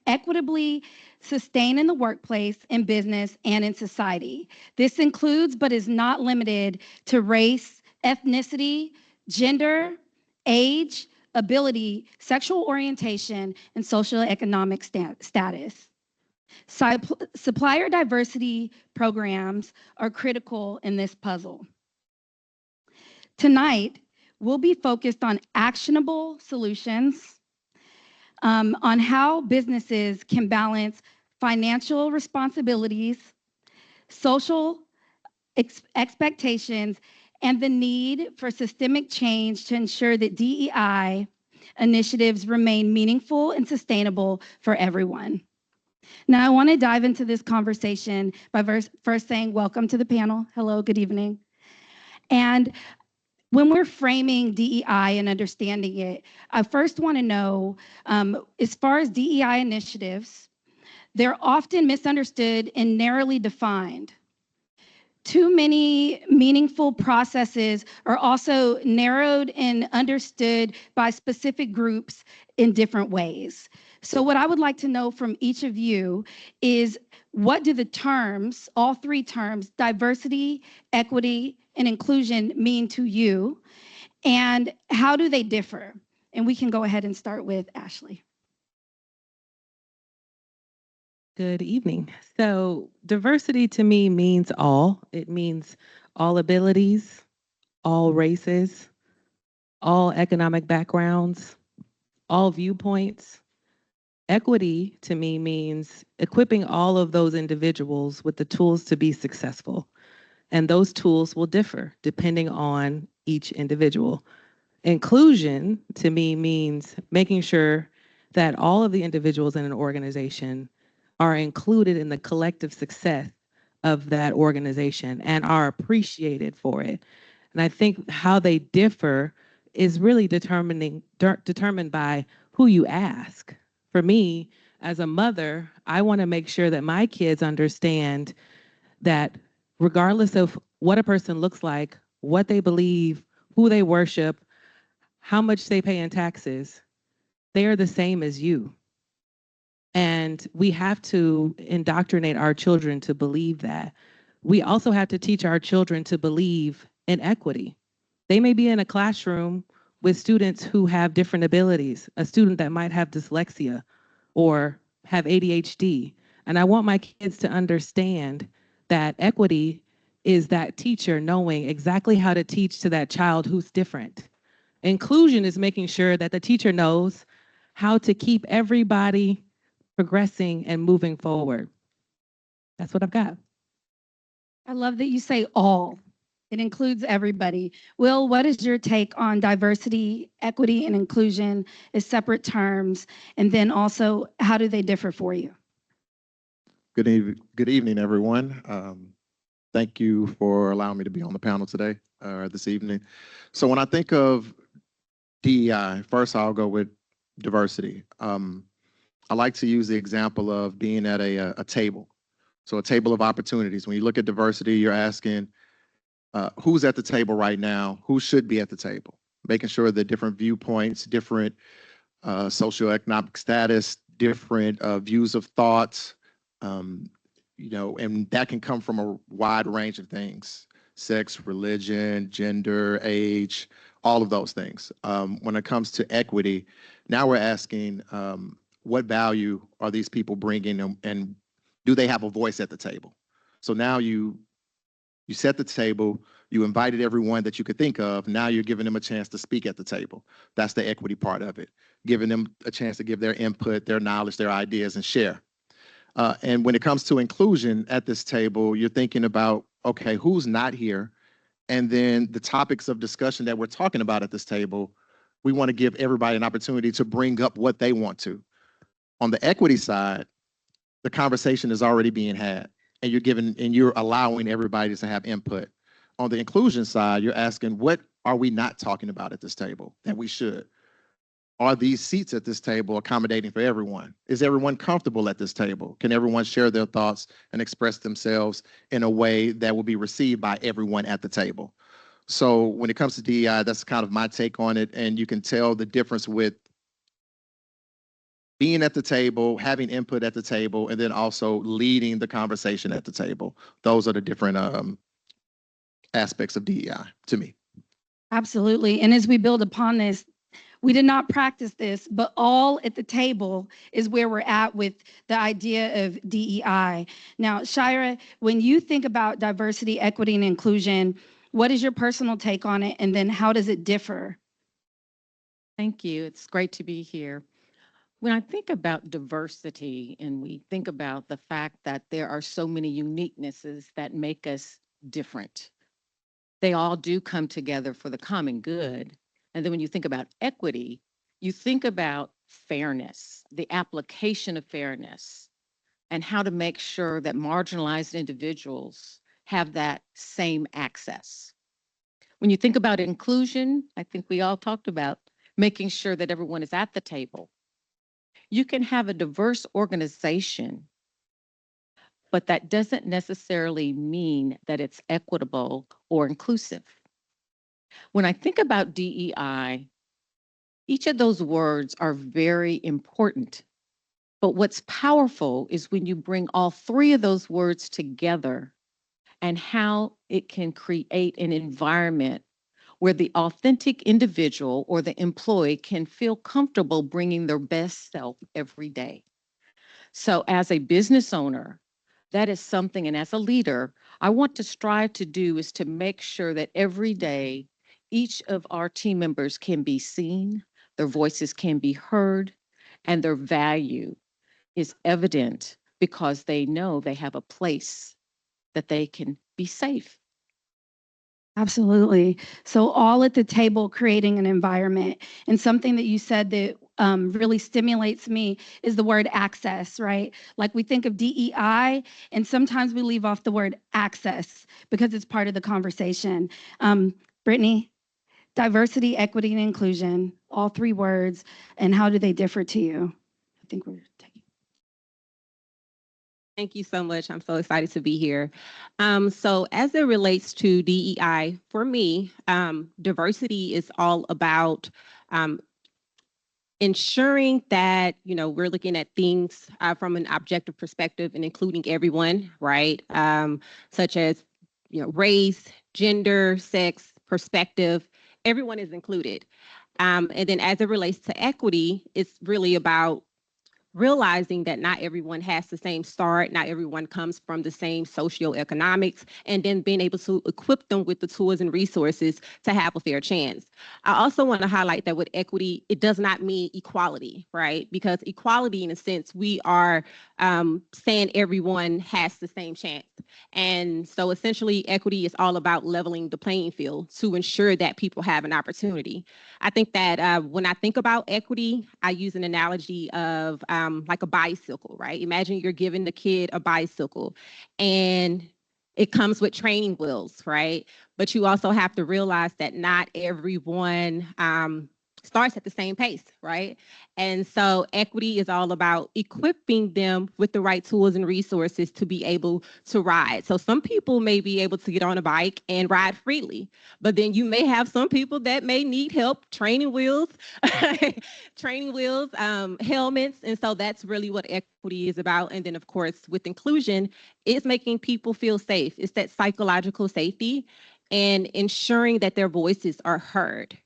equitably sustain in the workplace, in business, and in society. This includes, but is not limited to race, ethnicity, gender, age, ability, sexual orientation, and socioeconomic status. Supplier diversity programs are critical in this puzzle. Tonight, we'll be focused on actionable solutions, on how businesses can balance financial responsibilities, social expectations, and the need for systemic change to ensure that DEI initiatives remain meaningful and sustainable for everyone. Now, I want to dive into this conversation by first saying, welcome to the panel. Hello, good evening. And when we're framing DEI and understanding it, I first want to know, as far as DEI initiatives, they're often misunderstood and narrowly defined. Too many meaningful processes are also narrowed and understood by specific groups in different ways. So what I would like to know from each of you is, what do the terms, all three terms, diversity, equity, and inclusion mean to you? And how do they differ? And we can go ahead and start with Ashley. Good evening. So diversity to me means all. It means all abilities, all races, all economic backgrounds, all viewpoints. Equity to me means equipping all of those individuals with the tools to be successful. And those tools will differ depending on each individual. Inclusion to me means making sure that all of the individuals in an organization are included in the collective success of that organization and are appreciated for it. And I think how they differ is really determined by who you ask. For me, as a mother, I want to make sure that my kids understand that regardless of what a person looks like, what they believe, who they worship, how much they pay in taxes, they are the same as you. And we have to indoctrinate our children to believe that. We also have to teach our children to believe in equity. They may be in a classroom with students who have different abilities, a student that might have dyslexia or have ADHD. And I want my kids to understand that equity is that teacher knowing exactly how to teach to that child who's different. Inclusion is making sure that the teacher knows how to keep everybody progressing and moving forward. That's what I've got. I love that you say all. It includes everybody. Will, what is your take on diversity, equity, and inclusion as separate terms? And then also, how do they differ for you? Good evening, everyone. Thank you for allowing me to be on the panel today, this evening. So when I think of DEI, first I'll go with diversity. I like to use the example of being at a table. So a table of opportunities. When you look at diversity, you're asking who's at the table right now, who should be at the table, making sure that different viewpoints, different socioeconomic status, different views of thoughts, and that can come from a wide range of things: sex, religion, gender, age, all of those things. When it comes to equity, now we're asking what value are these people bringing, and do they have a voice at the table? So now you set the table, you invited everyone that you could think of, now you're giving them a chance to speak at the table. That's the equity part of it, giving them a chance to give their input, their knowledge, their ideas, and share. And when it comes to inclusion at this table, you're thinking about, okay, who's not here? And then the topics of discussion that we're talking about at this table, we want to give everybody an opportunity to bring up what they want to. On the equity side, the conversation is already being had, and you're allowing everybody to have input. On the inclusion side, you're asking, what are we not talking about at this table that we should? Are these seats at this table accommodating for everyone? Is everyone comfortable at this table? Can everyone share their thoughts and express themselves in a way that will be received by everyone at the table? So when it comes to DEI, that's kind of my take on it. And you can tell the difference with being at the table, having input at the table, and then also leading the conversation at the table. Those are the different aspects of DEI to me. Absolutely. And as we build upon this, we did not practice this, but all at the table is where we're at with the idea of DEI. Now, Shira, when you think about diversity, equity, and inclusion, what is your personal take on it? And then how does it differ? Thank you. It's great to be here. When I think about diversity and we think about the fact that there are so many uniquenesses that make us different, they all do come together for the common good. And then when you think about equity, you think about fairness, the application of fairness. and how to make sure that marginalized individuals have that same access. When you think about inclusion, I think we all talked about making sure that everyone is at the table. You can have a diverse organization, but that doesn't necessarily mean that it's equitable or inclusive. When I think about DEI, each of those words are very important. But what's powerful is when you bring all three of those words together and how it can create an environment where the authentic individual or the employee can feel comfortable bringing their best self every day. So as a business owner, that is something, and as a leader, I want to strive to do is to make sure that every day, each of our team members can be seen, their voices can be heard, and their value is evident because they know they have a place that they can be safe. Absolutely. So all at the table, creating an environment. And something that you said that really stimulates me is the word access, right? Like we think of DEI, and sometimes we leave off the word access because it's part of the conversation. Brittany, diversity, equity, and inclusion, all three words, and how do they differ to you? I think we're taking. Thank you so much. I'm so excited to be here. So as it relates to DEI, for me, diversity is all about ensuring that, we're looking at things from an objective perspective and including everyone, right? Such as, race, gender, sex, perspective, everyone is included. And then as it relates to equity, it's really about realizing that not everyone has the same start, not everyone comes from the same socioeconomics, and then being able to equip them with the tools and resources to have a fair chance. I also want to highlight that with equity, it does not mean equality, right? Because equality, in a sense, we are saying everyone has the same chance. And so essentially, equity is all about leveling the playing field to ensure that people have an opportunity. I think that when I think about equity, I use an analogy of like a bicycle, right? Imagine you're giving the kid a bicycle and it comes with training wheels, right? But you also have to realize that not everyone starts at the same pace, right? And so equity is all about equipping them with the right tools and resources to be able to ride. So some people may be able to get on a bike and ride freely, but then you may have some people that may need help, training wheels, helmets. And so that's really what equity is about. And then of course, with inclusion, it's making people feel safe. It's that psychological safety and ensuring that their voices are heard.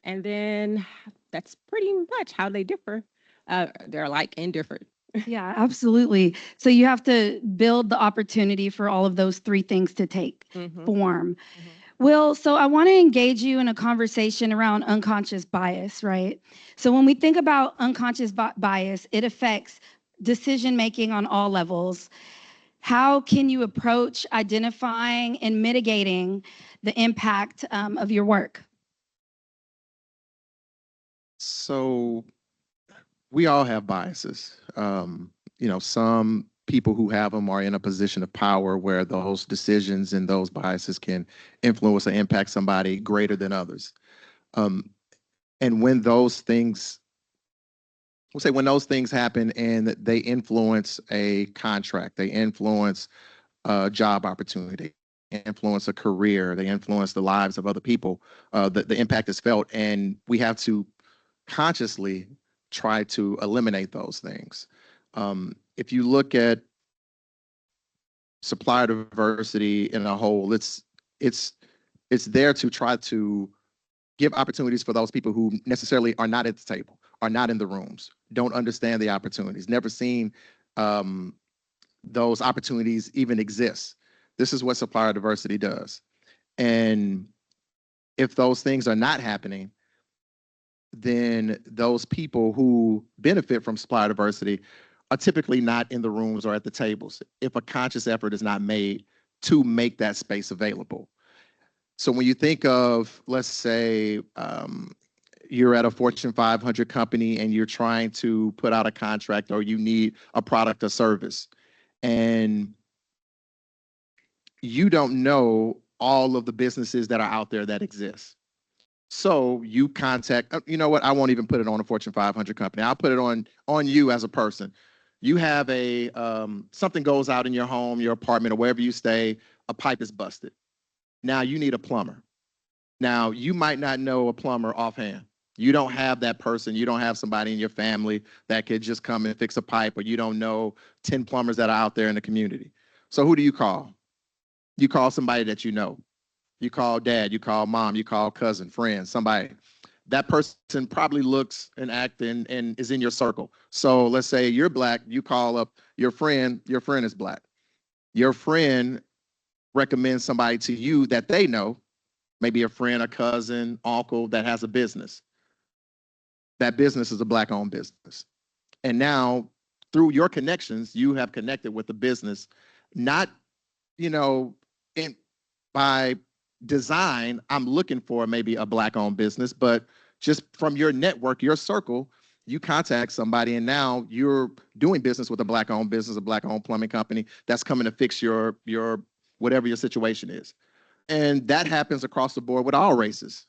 And then that's pretty much how they differ. They're alike and different. Yeah, absolutely. So you have to build the opportunity for all of those three things to take form. Will, so I want to engage you in a conversation around unconscious bias, right? So when we think about unconscious bias, it affects decision-making on all levels. How can you approach identifying and mitigating the impact of your work? So we all have biases. Some people who have them are in a position of power where those decisions and those biases can influence or impact somebody greater than others. And when those things, when those things happen and they influence a contract, they influence a job opportunity, they influence a career, they influence the lives of other people, the impact is felt, and we have to consciously try to eliminate those things. If you look at supplier diversity in a whole, it's there to try to give opportunities for those people who necessarily are not at the table, are not in the rooms, don't understand the opportunities, never seen those opportunities even exist. This is what supplier diversity does. And if those things are not happening, then those people who benefit from supplier diversity are typically not in the rooms or at the tables if a conscious effort is not made to make that space available. So when you think of, let's say, you're at a Fortune 500 company and you're trying to put out a contract or you need a product or service, and you don't know all of the businesses that are out there that exist. So you contact, you know what, I won't even put it on a Fortune 500 company. I'll put it on you as a person. You have a, something goes out in your home, your apartment, or wherever you stay, a pipe is busted. Now you need a plumber. Now you might not know a plumber offhand. You don't have that person. You don't have somebody in your family that could just come and fix a pipe, or you don't know 10 plumbers that are out there in the community. So who do you call? You call somebody that you know. You call dad, you call mom, you call cousin, friend, somebody. That person probably looks and acts and is in your circle. So let's say you're Black, you call up your friend is Black. Your friend recommends somebody to you that they know, maybe a friend, a cousin, uncle that has a business. That business is a Black-owned business. And now, through your connections, you have connected with the business, not, you know, by design, I'm looking for maybe a Black-owned business, but just from your network, your circle, you contact somebody and now you're doing business with a Black-owned business, a Black-owned plumbing company that's coming to fix your whatever your situation is. And that happens across the board with all races.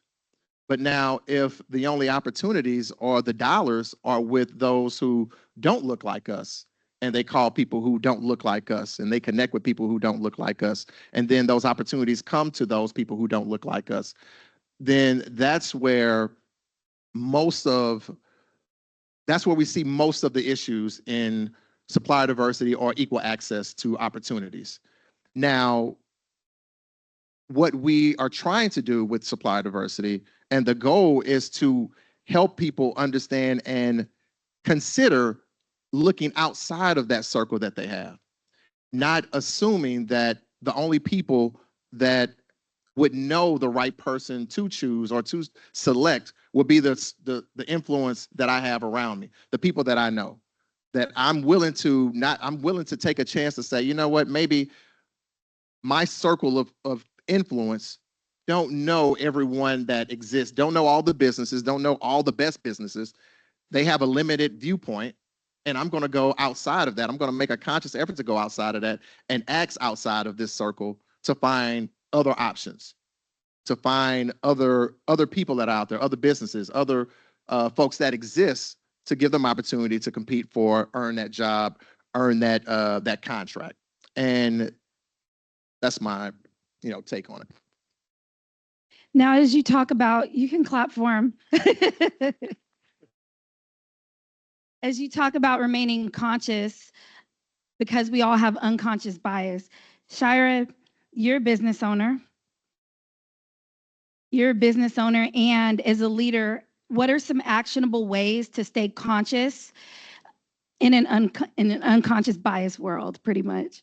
But now if the only opportunities or the dollars are with those who don't look like us, and they call people who don't look like us, and they connect with people who don't look like us, and then those opportunities come to those people who don't look like us, then that's where we see most of the issues in supplier diversity or equal access to opportunities. Now, what we are trying to do with supplier diversity, and the goal is to help people understand and consider looking outside of that circle that they have, not assuming that the only people that would know the right person to choose or to select would be the influence that I have around me, the people that I know, that I'm willing to take a chance to say, you know what, maybe my circle of influence don't know everyone that exists, don't know all the businesses, don't know all the best businesses. They have a limited viewpoint, and I'm going to go outside of that. I'm going to make a conscious effort to go outside of that and act outside of this circle to find other options, to find other people that are out there, other businesses, other folks that exist, to give them opportunity to compete for, earn that job, earn that contract. And that's my take on it. Now, as you talk about, you can clap for him. As you talk about remaining conscious, because we all have unconscious bias. Shira, you're a business owner. You're a business owner, and as a leader, what are some actionable ways to stay conscious in an unconscious bias world, pretty much?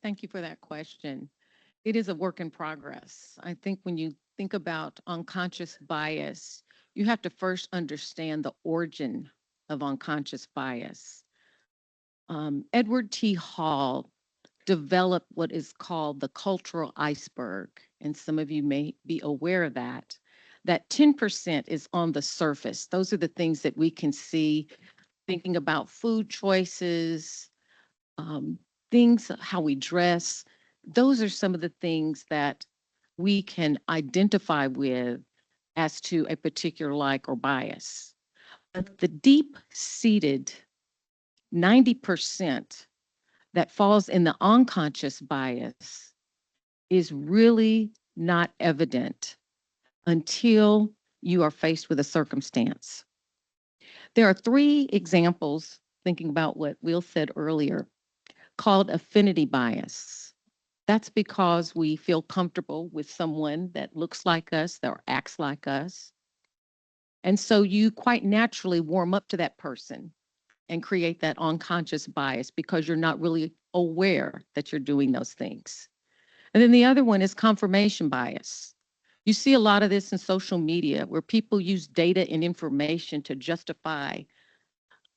Thank you for that question. It is a work in progress. I think when you think about unconscious bias, you have to first understand the origin of unconscious bias. Edward T. Hall developed what is called the cultural iceberg, and some of you may be aware of that. That 10% is on the surface. Those are the things that we can see, thinking about food choices, things, how we dress. Those are some of the things that we can identify with as to a particular like or bias. But the deep-seated 90% that falls in the unconscious bias is really not evident until you are faced with a circumstance. There are 3 examples, thinking about what Will said earlier, called affinity bias. That's because we feel comfortable with someone that looks like us, or acts like us. And so you quite naturally warm up to that person and create that unconscious bias because you're not really aware that you're doing those things. And then the other one is confirmation bias. You see a lot of this in social media where people use data and information to justify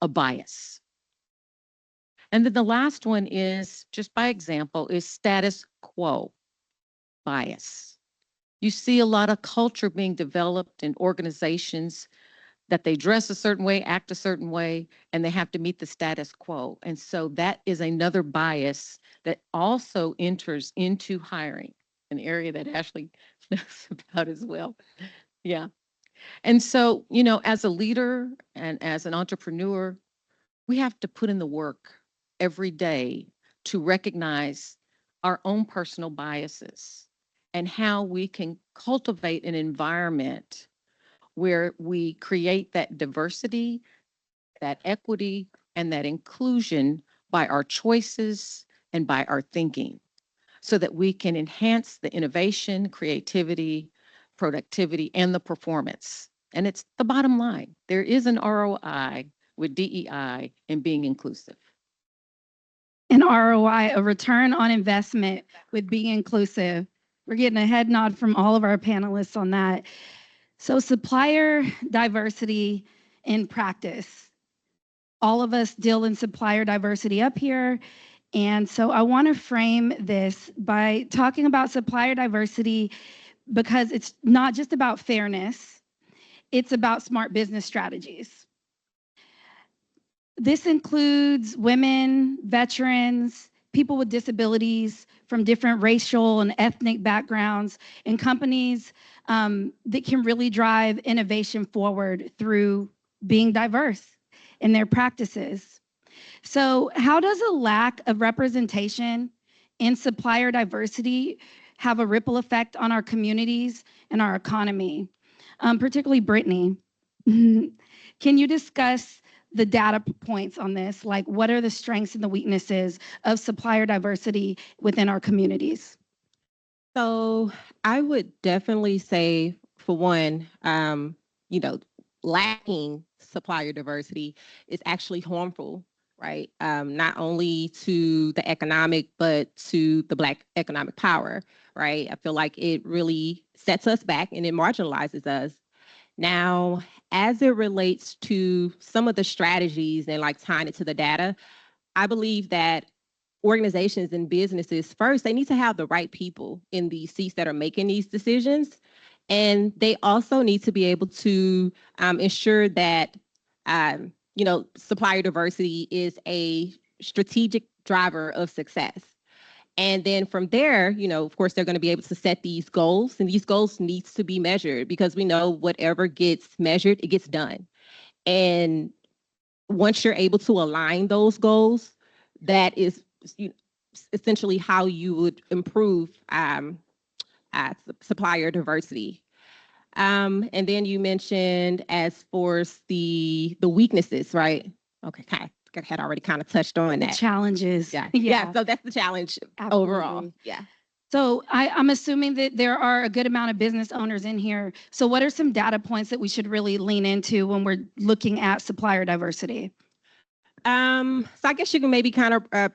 a bias. And then the last one is, just by example, is status quo bias. You see a lot of culture being developed in organizations that they dress a certain way, act a certain way, and they have to meet the status quo. And so that is another bias that also enters into hiring, an area that Ashley knows about as well. Yeah. And so, as a leader and as an entrepreneur, we have to put in the work every day to recognize our own personal biases and how we can cultivate an environment where we create that diversity, that equity, and that inclusion by our choices and by our thinking so that we can enhance the innovation, creativity, productivity, and the performance. And it's the bottom line. There is an ROI with DEI and being inclusive. An ROI, a return on investment with being inclusive. We're getting a head nod from all of our panelists on that. So supplier diversity in practice. All of us deal in supplier diversity up here. And so I want to frame this by talking about supplier diversity because it's not just about fairness, it's about smart business strategies. This includes women, veterans, people with disabilities from different racial and ethnic backgrounds, and companies that can really drive innovation forward through being diverse in their practices. So how does a lack of representation in supplier diversity have a ripple effect on our communities and our economy? Particularly Brittany, can you discuss the data points on this? Like, what are the strengths and the weaknesses of supplier diversity within our communities? So I would definitely say, for one, lacking supplier diversity is actually harmful, right? Not only to the economic, but to the Black economic power, right? I feel like it really sets us back and it marginalizes us. Now, as it relates to some of the strategies and like tying it to the data, I believe that organizations and businesses, first, they need to have the right people in these seats that are making these decisions. And they also need to be able to ensure that, supplier diversity is a strategic driver of success. And then from there, of course, they're going to be able to set these goals, and these goals needs to be measured because we know whatever gets measured, it gets done. And once you're able to align those goals, that is essentially how you would improve supplier diversity. And then you mentioned as for the weaknesses, right? Okay, I had already kind of touched on The that. challenges. Yeah. So that's the challenge overall. Absolutely. Yeah. So I'm assuming that there are a good amount of business owners in here. So what are some data points that we should really lean into when we're looking at supplier diversity? So I guess you can maybe kind of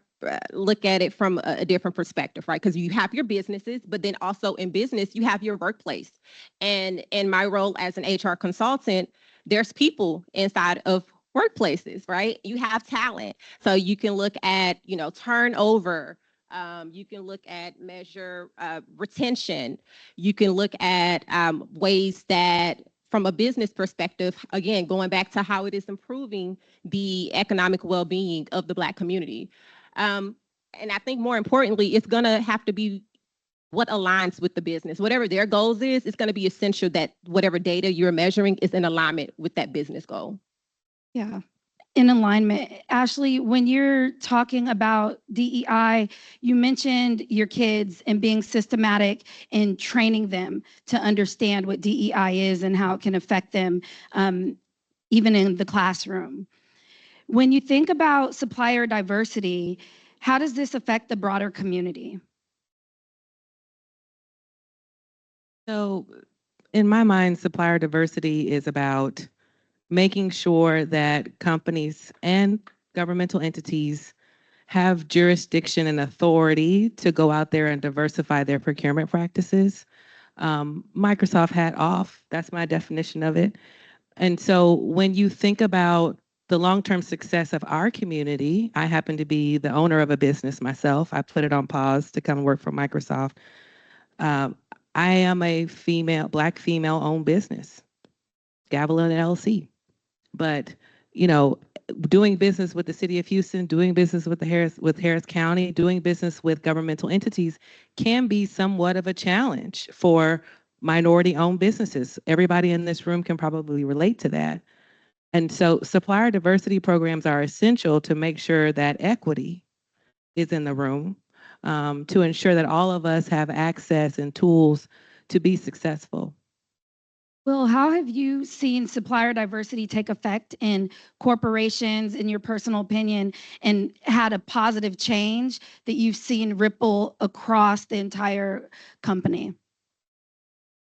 look at it from a different perspective, right? Because you have your businesses, but then also in business, you have your workplace. And in my role as an HR consultant, there's people inside of workplaces, right? You have talent. So you can look at, turnover. You can look at measure retention. You can look at ways that from a business perspective, again, going back to how it is improving the economic well-being of the Black community. And I think more importantly, it's going to have to be what aligns with the business. Whatever their goals is, it's going to be essential that whatever data you're measuring is in alignment with that business goal. Yeah, in alignment. Ashley, when you're talking about DEI, you mentioned your kids and being systematic in training them to understand what DEI is and how it can affect them, even in the classroom. When you think about supplier diversity, how does this affect the broader community? So, in my mind, supplier diversity is about making sure that companies and governmental entities have jurisdiction and authority to go out there and diversify their procurement practices. Microsoft hat off, that's my definition of it. And so when you think about the long-term success of our community, I happen to be the owner of a business myself. I put it on pause to come work for Microsoft. I am a Black female owned business, Gavilan LLC. But, you know, doing business with the city of Houston, doing business with Harris County, doing business with governmental entities can be somewhat of a challenge for minority-owned businesses. Everybody in this room can probably relate to that. And so supplier diversity programs are essential to make sure that equity is in the room, to ensure that all of us have access and tools to be successful. Will, how have you seen supplier diversity take effect in corporations, in your personal opinion, and had a positive change that you've seen ripple across the entire company?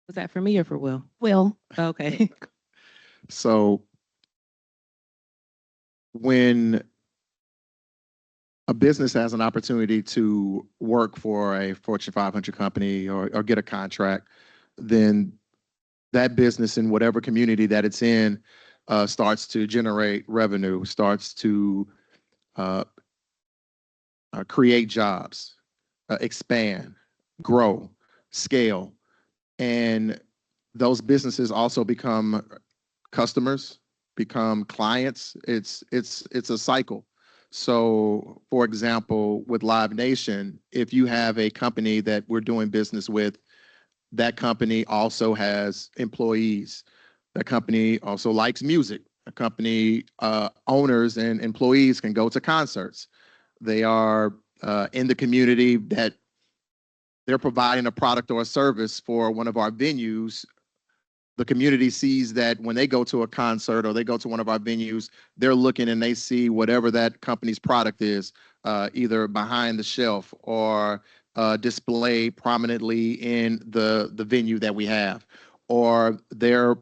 Was that for me or for Will? Will. Okay. So when a business has an opportunity to work for a Fortune 500 company or get a contract, then that business in whatever community that it's in starts to generate revenue, starts to create jobs, expand, grow, scale. And those businesses also become customers, become clients. It's a cycle. So, for example, with Live Nation, if you have a company that we're doing business with, that company also has employees. That company also likes music. A company owners and employees can go to concerts. They are in the community that they're providing a product or a service for one of our venues. The community sees that when they go to a concert or they go to one of our venues, they're looking and they see whatever that company's product is, either behind the shelf or displayed prominently in the venue that we have, or they're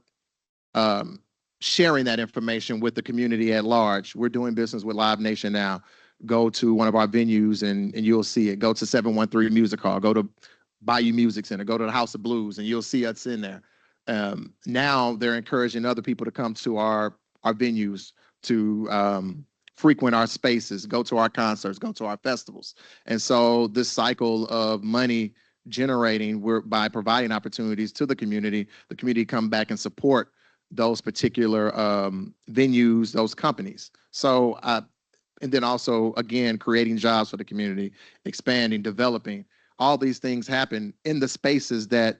sharing that information with the community at large. We're doing business with Live Nation now. Go to one of our venues and you'll see it. Go to 713 Music Hall. Go to Bayou Music Center. Go to the House of Blues and you'll see us in there. Now they're encouraging other people to come to our venues, to frequent our spaces, go to our concerts, go to our festivals. And so this cycle of money generating, by providing opportunities to the community come back and support those particular venues, those companies. So, and then also, again, creating jobs for the community, expanding, developing. All these things happen in the spaces that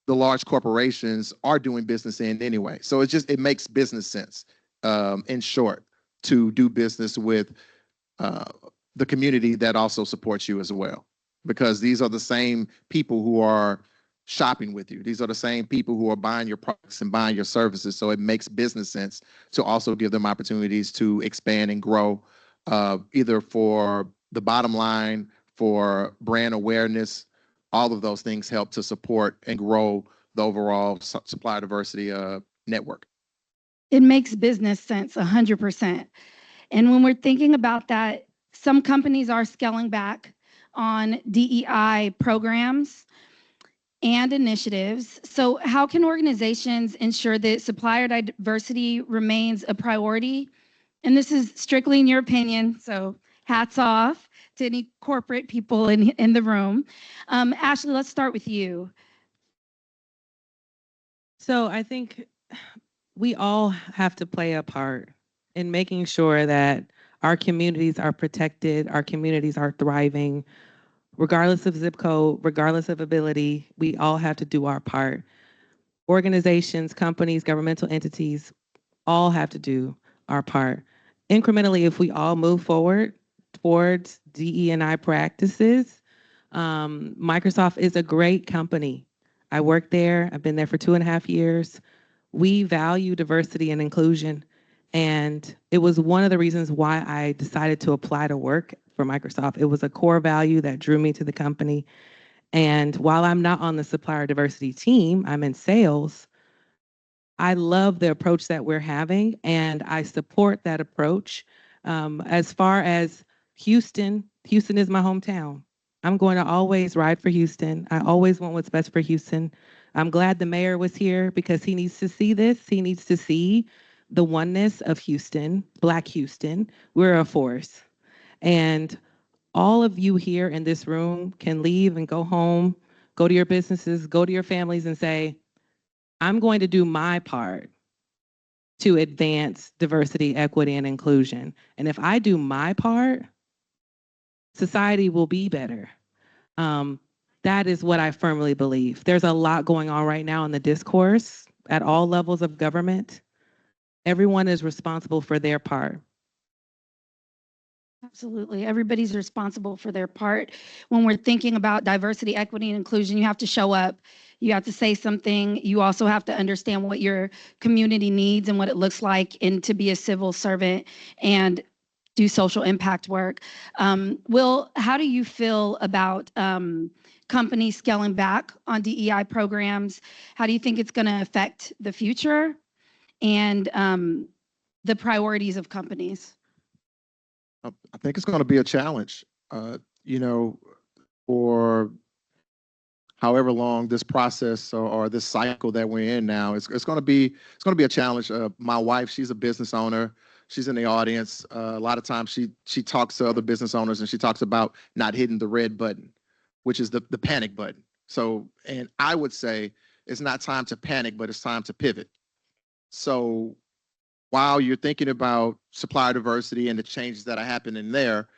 the large corporations are doing business in anyway. So it makes business sense, in short, to do business with the community that also supports you as well. Because these are the same people who are shopping with you. These are the same people who are buying your products and buying your services. So it makes business sense to also give them opportunities to expand and grow, either for the bottom line, for brand awareness. All of those things help to support and grow the overall supplier diversity network. It makes business sense 100%. And when we're thinking about that, some companies are scaling back on DEI programs and initiatives. So how can organizations ensure that supplier diversity remains a priority? And this is strictly in your opinion, so hats off to any corporate people in the room. Ashley, let's start with you. So I think we all have to play a part in making sure that our communities are protected, our communities are thriving, regardless of zip code, regardless of ability. We all have to do our part. Organizations, companies, governmental entities, all have to do our part. Incrementally, if we all move forward towards DE&I practices, Microsoft is a great company. I worked there. I've been there for 2.5 years. We value diversity and inclusion. And it was one of the reasons why I decided to apply to work for Microsoft. It was a core value that drew me to the company. And while I'm not on the supplier diversity team, I'm in sales, I love the approach that we're having, and I support that approach. As far as Houston is my hometown. I'm going to always ride for Houston. I always want what's best for Houston. I'm glad the mayor was here because he needs to see this. He needs to see the oneness of Houston, Black Houston. We're a force. And all of you here in this room can leave and go home go to your businesses, go to your families and say, I'm going to do my part to advance diversity, equity, and inclusion. And if I do my part, society will be better. That is what I firmly believe. There's a lot going on right now in the discourse at all levels of government. Everyone is responsible for their part. Absolutely. Everybody's responsible for their part. When we're thinking about diversity, equity, and inclusion, you have to show up. You have to say something. You also have to understand what your community needs and what it looks like, and to be a civil servant and do social impact work. Will, how do you feel about companies scaling back on DEI programs? How do you think it's going to affect the future and the priorities of companies? I think it's going to be a challenge, for however long this process or this cycle that we're in now. It's going to be a challenge. My wife, she's a business owner. She's in the audience. A lot of times she talks to other business owners and she talks about not hitting the red button, which is the panic button. So, and I would say it's not time to panic, but it's time to pivot. So while you're thinking about supplier diversity and the changes that are happening there,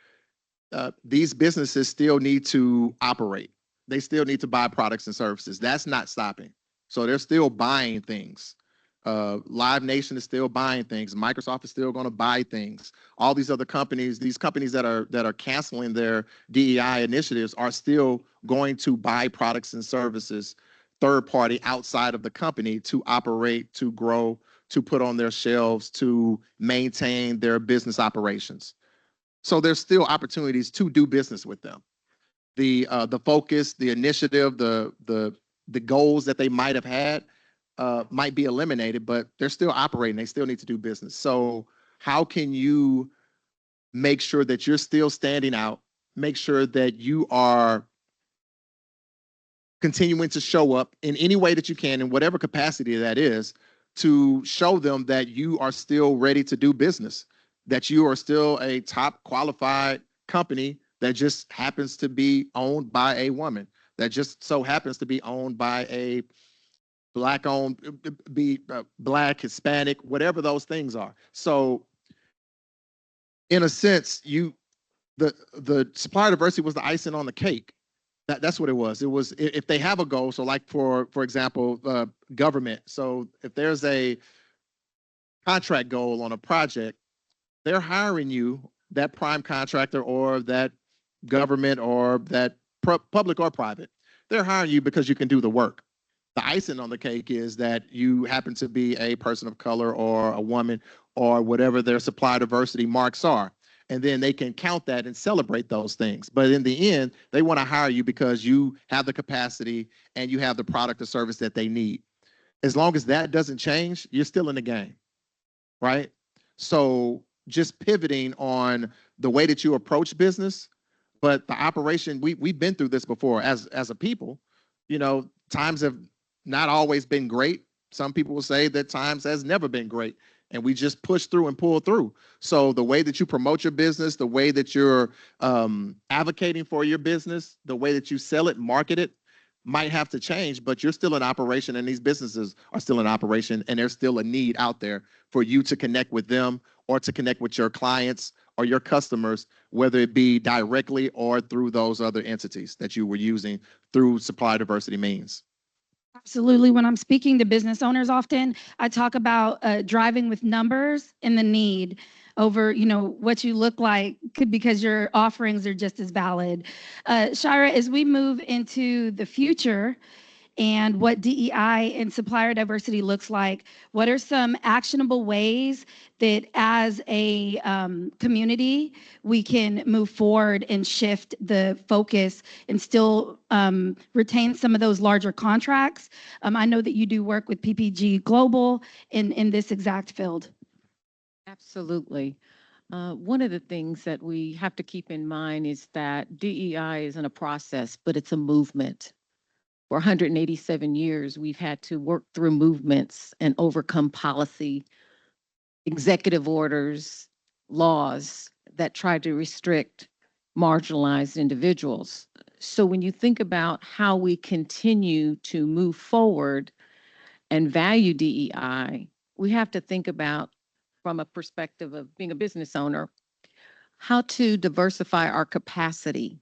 these businesses still need to operate. They still need to buy products and services. That's not stopping. So they're still buying things. Live Nation is still buying things. Microsoft is still going to buy things. All these other companies, these companies that are canceling their DEI initiatives, are still going to buy products and services, third party, outside of the company, to operate, to grow, to put on their shelves, to maintain their business operations. So there's still opportunities to do business with them. The focus, the initiative, the goals that they might have had might be eliminated, but they're still operating. They still need to do business. So how can you make sure that you're still standing out, make sure that you are continuing to show up in any way that you can, in whatever capacity that is, to show them that you are still ready to do business, that you are still a top qualified company that just happens to be owned by a woman, that just so happens to be owned by a Black-owned, Black, Hispanic, whatever those things are. So in a sense, the supplier diversity was the icing on the cake. That's what it was. It was, if they have a goal, so like for example, government. So if there's a contract goal on a project, they're hiring you, that prime contractor or that government or that public or private. They're hiring you because you can do the work. The icing on the cake is that you happen to be a person of color or a woman or whatever their supply diversity marks are. And then they can count that and celebrate those things. But in the end, they want to hire you because you have the capacity and you have the product or service that they need. As long as that doesn't change, you're still in the game, right? So just pivoting on the way that you approach business, but the operation, we've been through this before as a people. Times have not always been great. Some people will say that times has never been great, and we just push through and pull through. So the way that you promote your business, the way that you're advocating for your business, the way that you sell it, market it, might have to change, but you're still in operation, and these businesses are still in operation, and there's still a need out there for you to connect with them or to connect with your clients or your customers, whether it be directly or through those other entities that you were using through supply diversity means. Absolutely. When I'm speaking to business owners often, I talk about driving with numbers and the need over, what you look like, because your offerings are just as valid. Shira, as we move into the future and what DEI and supplier diversity looks like, what are some actionable ways that as a community we can move forward and shift the focus and still retain some of those larger contracts? I know that you do work with PPG Global in this exact field. Absolutely. One of the things that we have to keep in mind is that DEI isn't a process, but it's a movement. For 187 years, we've had to work through movements and overcome policy, executive orders, laws that try to restrict marginalized individuals. So when you think about how we continue to move forward and value DEI, we have to think about, from a perspective of being a business owner, how to diversify our capacity,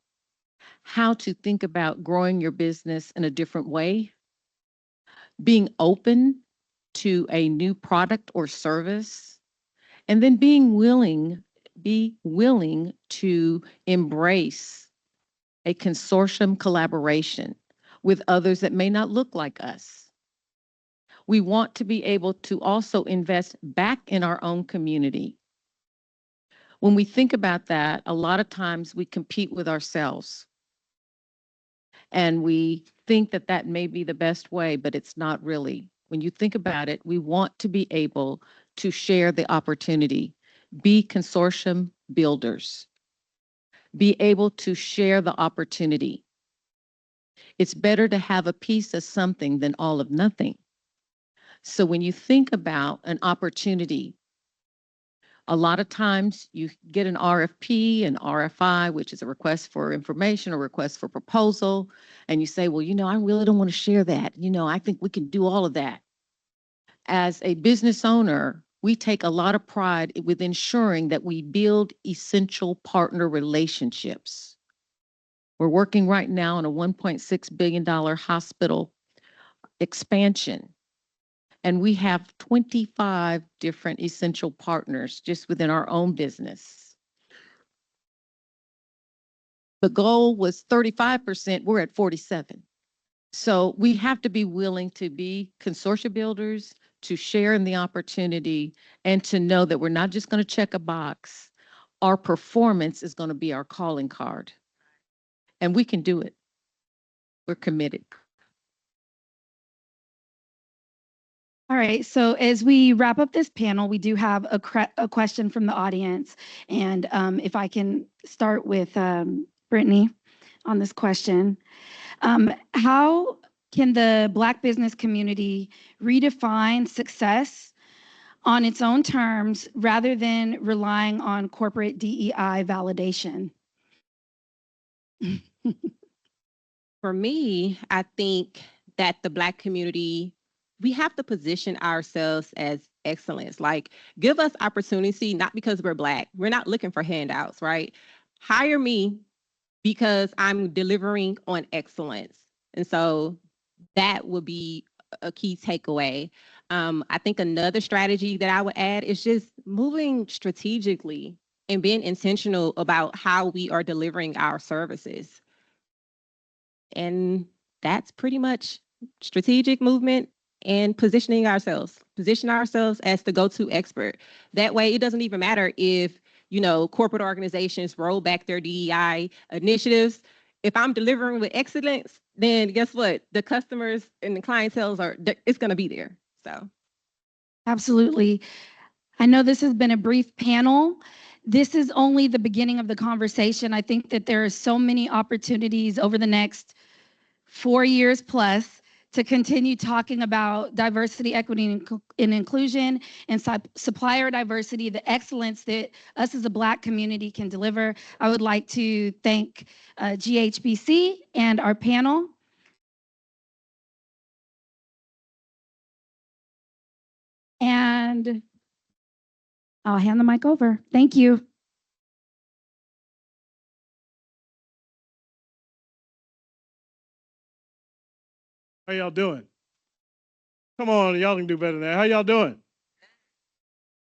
how to think about growing your business in a different way, being open to a new product or service, and then be willing to embrace a consortium collaboration with others that may not look like us. We want to be able to also invest back in our own community. When we think about that, a lot of times we compete with ourselves. And we think that that may be the best way, but it's not really. When you think about it, we want to be able to share the opportunity, be consortium builders, be able to share the opportunity. It's better to have a piece of something than all of nothing. So when you think about an opportunity, a lot of times you get an RFP, an RFI, which is a request for information or request for proposal, and you say, well, I really don't want to share that. I think we can do all of that. As a business owner, we take a lot of pride with ensuring that we build essential partner relationships. We're working right now on a $1.6 billion hospital expansion. And we have 25 different essential partners just within our own business. The goal was 35%, we're at 47. So we have to be willing to be consortia builders, to share in the opportunity, and to know that we're not just going to check a box. Our performance is going to be our calling card. And we can do it. We're committed. All right, so as we wrap up this panel, we do have a question from the audience. And if I can start with Brittany on this question. How can the Black business community redefine success on its own terms rather than relying on corporate DEI validation? For me, I think that the Black community, we have to position ourselves as excellence. Like, give us opportunity, not because we're Black. We're not looking for handouts, right? Hire me because I'm delivering on excellence. And so that would be a key takeaway. I think another strategy that I would add is just moving strategically and being intentional about how we are delivering our services. And that's pretty much strategic movement and position ourselves as the go-to expert. That way, it doesn't even matter if, corporate organizations roll back their DEI initiatives. If I'm delivering with excellence, then guess what? The customers and the clientele it's going to be there. So. Absolutely. I know this has been a brief panel. This is only the beginning of the conversation. I think that there are so many opportunities over the next 4 years plus to continue talking about diversity, equity, and inclusion, and supplier diversity, the excellence that us as a Black community can deliver. I would like to thank GHBC and our panel. And I'll hand the mic over. Thank you. How y'all doing? Come on, y'all can do better than that. How y'all doing?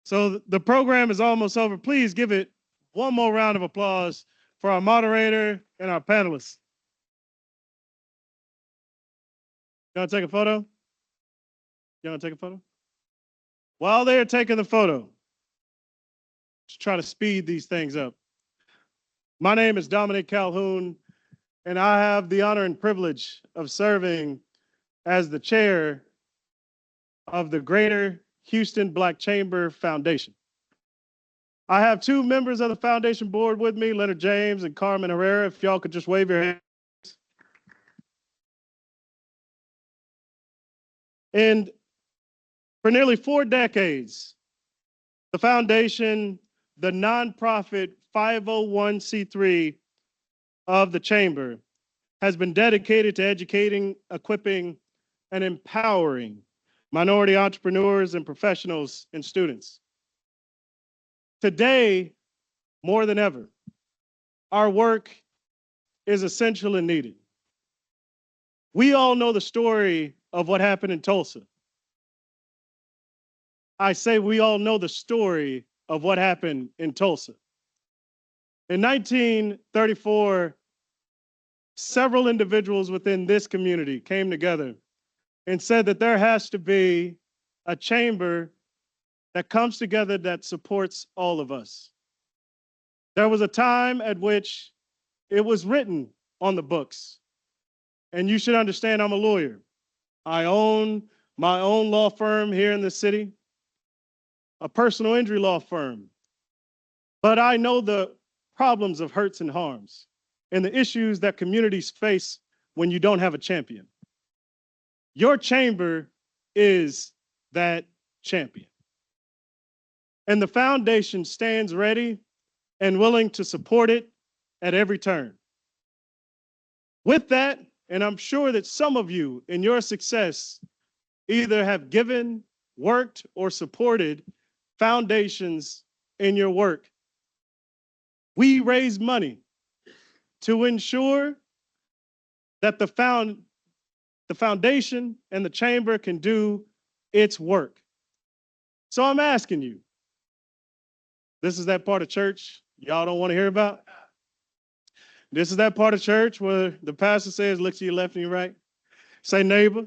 So the program is almost over. Please give it one more round of applause for our moderator and our panelists. You want to take a photo? You want to take a photo? While they're taking the photo, just try to speed these things up. My name is Dominic Calhoun, and I have the honor and privilege of serving as the chair of the Greater Houston Black Chamber Foundation. I have two members of the foundation board with me, Leonard James and Carmen Herrera. If y'all could just wave your hands. And for nearly 4 decades, the foundation, the nonprofit 501c3 of the chamber, has been dedicated to educating, equipping, and empowering minority entrepreneurs and professionals and students. Today, more than ever, our work is essential and needed. We all know the story of what happened in Tulsa. I say we all know the story of what happened in Tulsa. In 1934, several individuals within this community came together and said that there has to be a chamber that comes together that supports all of us. There was a time at which it was written on the books. And you should understand I'm a lawyer. I own my own law firm here in the city, a personal injury law firm. But I know the problems of hurts and harms and the issues that communities face when you don't have a champion. Your chamber is that champion. And the foundation stands ready and willing to support it at every turn. With that, and I'm sure that some of you in your success either have given, worked, or supported foundations in your work. We raise money to ensure that the foundation and the chamber can do its work. So I'm asking you, this is that part of church y'all don't want to hear about? This is that part of church where the pastor says, look to your left and your right. Say, neighbor.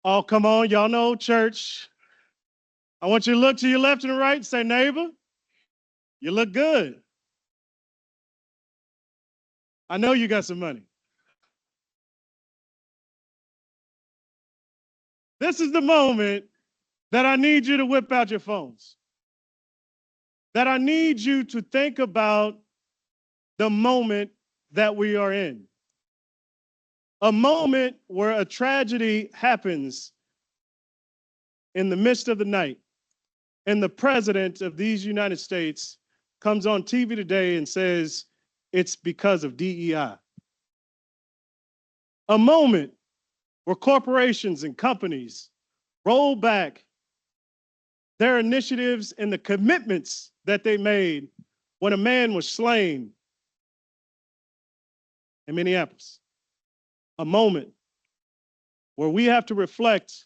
Oh, come on, y'all know church. I want you to look to your left and the right and say, neighbor, you look good. I know you got some money. This is the moment that I need you to whip out your phones. That I need you to think about the moment that we are in. A moment where a tragedy happens in the midst of the night, and the president of these United States comes on TV today and says, it's because of DEI. A moment where corporations and companies roll back their initiatives and the commitments that they made when a man was slain in Minneapolis. A moment where we have to reflect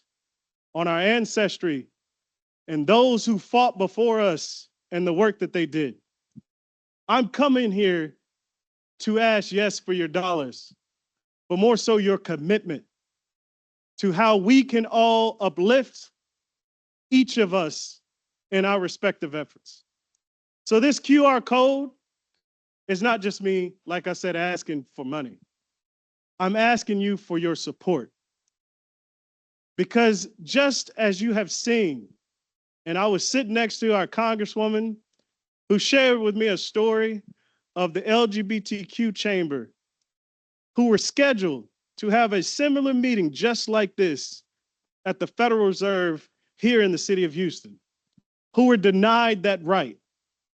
on our ancestry and those who fought before us and the work that they did. I'm coming here to ask, yes, for your dollars, but more so your commitment to how we can all uplift each of us in our respective efforts. So this QR code is not just me, like I said, asking for money. I'm asking you for your support. Because just as you have seen, and I was sitting next to our Congresswoman who shared with me a story of the LGBTQ chamber who were scheduled to have a similar meeting just like this at the Federal Reserve here in the city of Houston, who were denied that right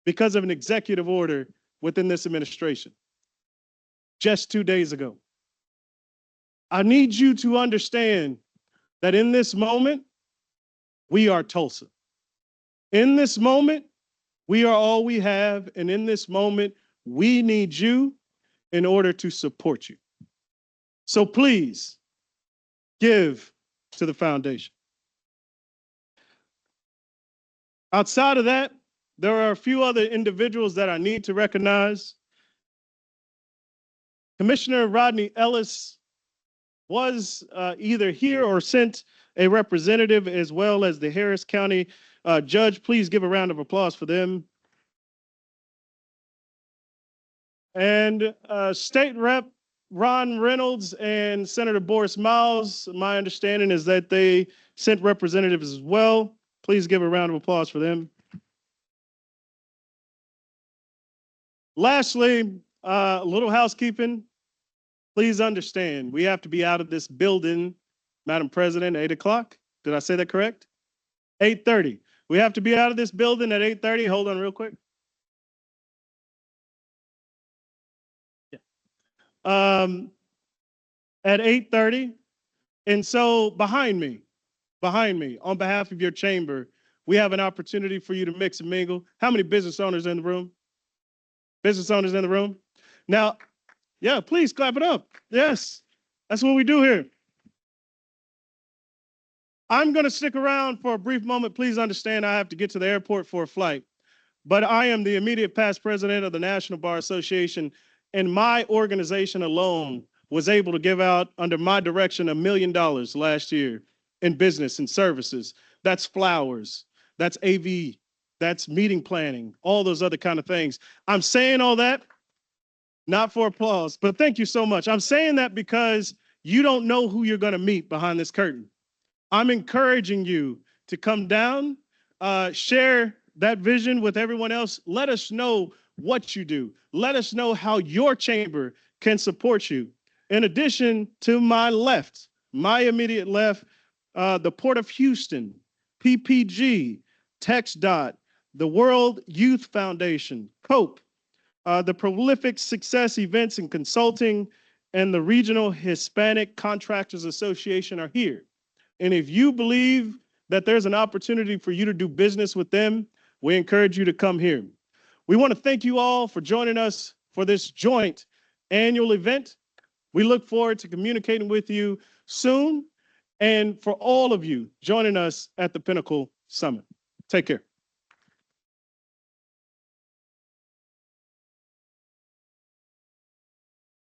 because of an executive order within this administration just 2 days ago. I need you to understand that in this moment, we are Tulsa. In this moment, we are all we have, and in this moment, we need you in order to support you. So please, give to the foundation. Outside of that, there are a few other individuals that I need to recognize. Commissioner Rodney Ellis was either here or sent a representative, as well as the Harris County judge. Please give a round of applause for them. And State Rep Ron Reynolds and Senator Boris Miles, my understanding is that they sent representatives as well. Please give a round of applause for them. Lastly, a little housekeeping. Please understand, we have to be out of this building, Madam President, 8 o'clock. Did I say that correct? 8:30. We have to be out of this building at 8:30. Hold on real quick. Yeah. at 8:30. And so behind me, on behalf of your chamber, we have an opportunity for you to mix and mingle. How many business owners in the room? Business owners in the room? Now, yeah, please clap it up. Yes, that's what we do here. I'm going to stick around for a brief moment. Please understand I have to get to the airport for a flight. But I am the immediate past president of the National Bar Association, and my organization alone was able to give out, under my direction, $1 million last year in business and services. That's flowers, that's AV, that's meeting planning, all those other kind of things. I'm saying all that not for applause, but thank you so much. I'm saying that because you don't know who you're going to meet behind this curtain. I'm encouraging you to come down, share that vision with everyone else. Let us know what you do. Let us know how your chamber can support you. In addition, to my left, my immediate left, the Port of Houston, PPG, TxDOT, the World Youth Foundation, COPE, the Prolific Success Events and Consulting, and the Regional Hispanic Contractors Association are here. And if you believe that there's an opportunity for you to do business with them, we encourage you to come here. We want to thank you all for joining us for this joint annual event. We look forward to communicating with you soon, and for all of you joining us at the Pinnacle Summit. Take care.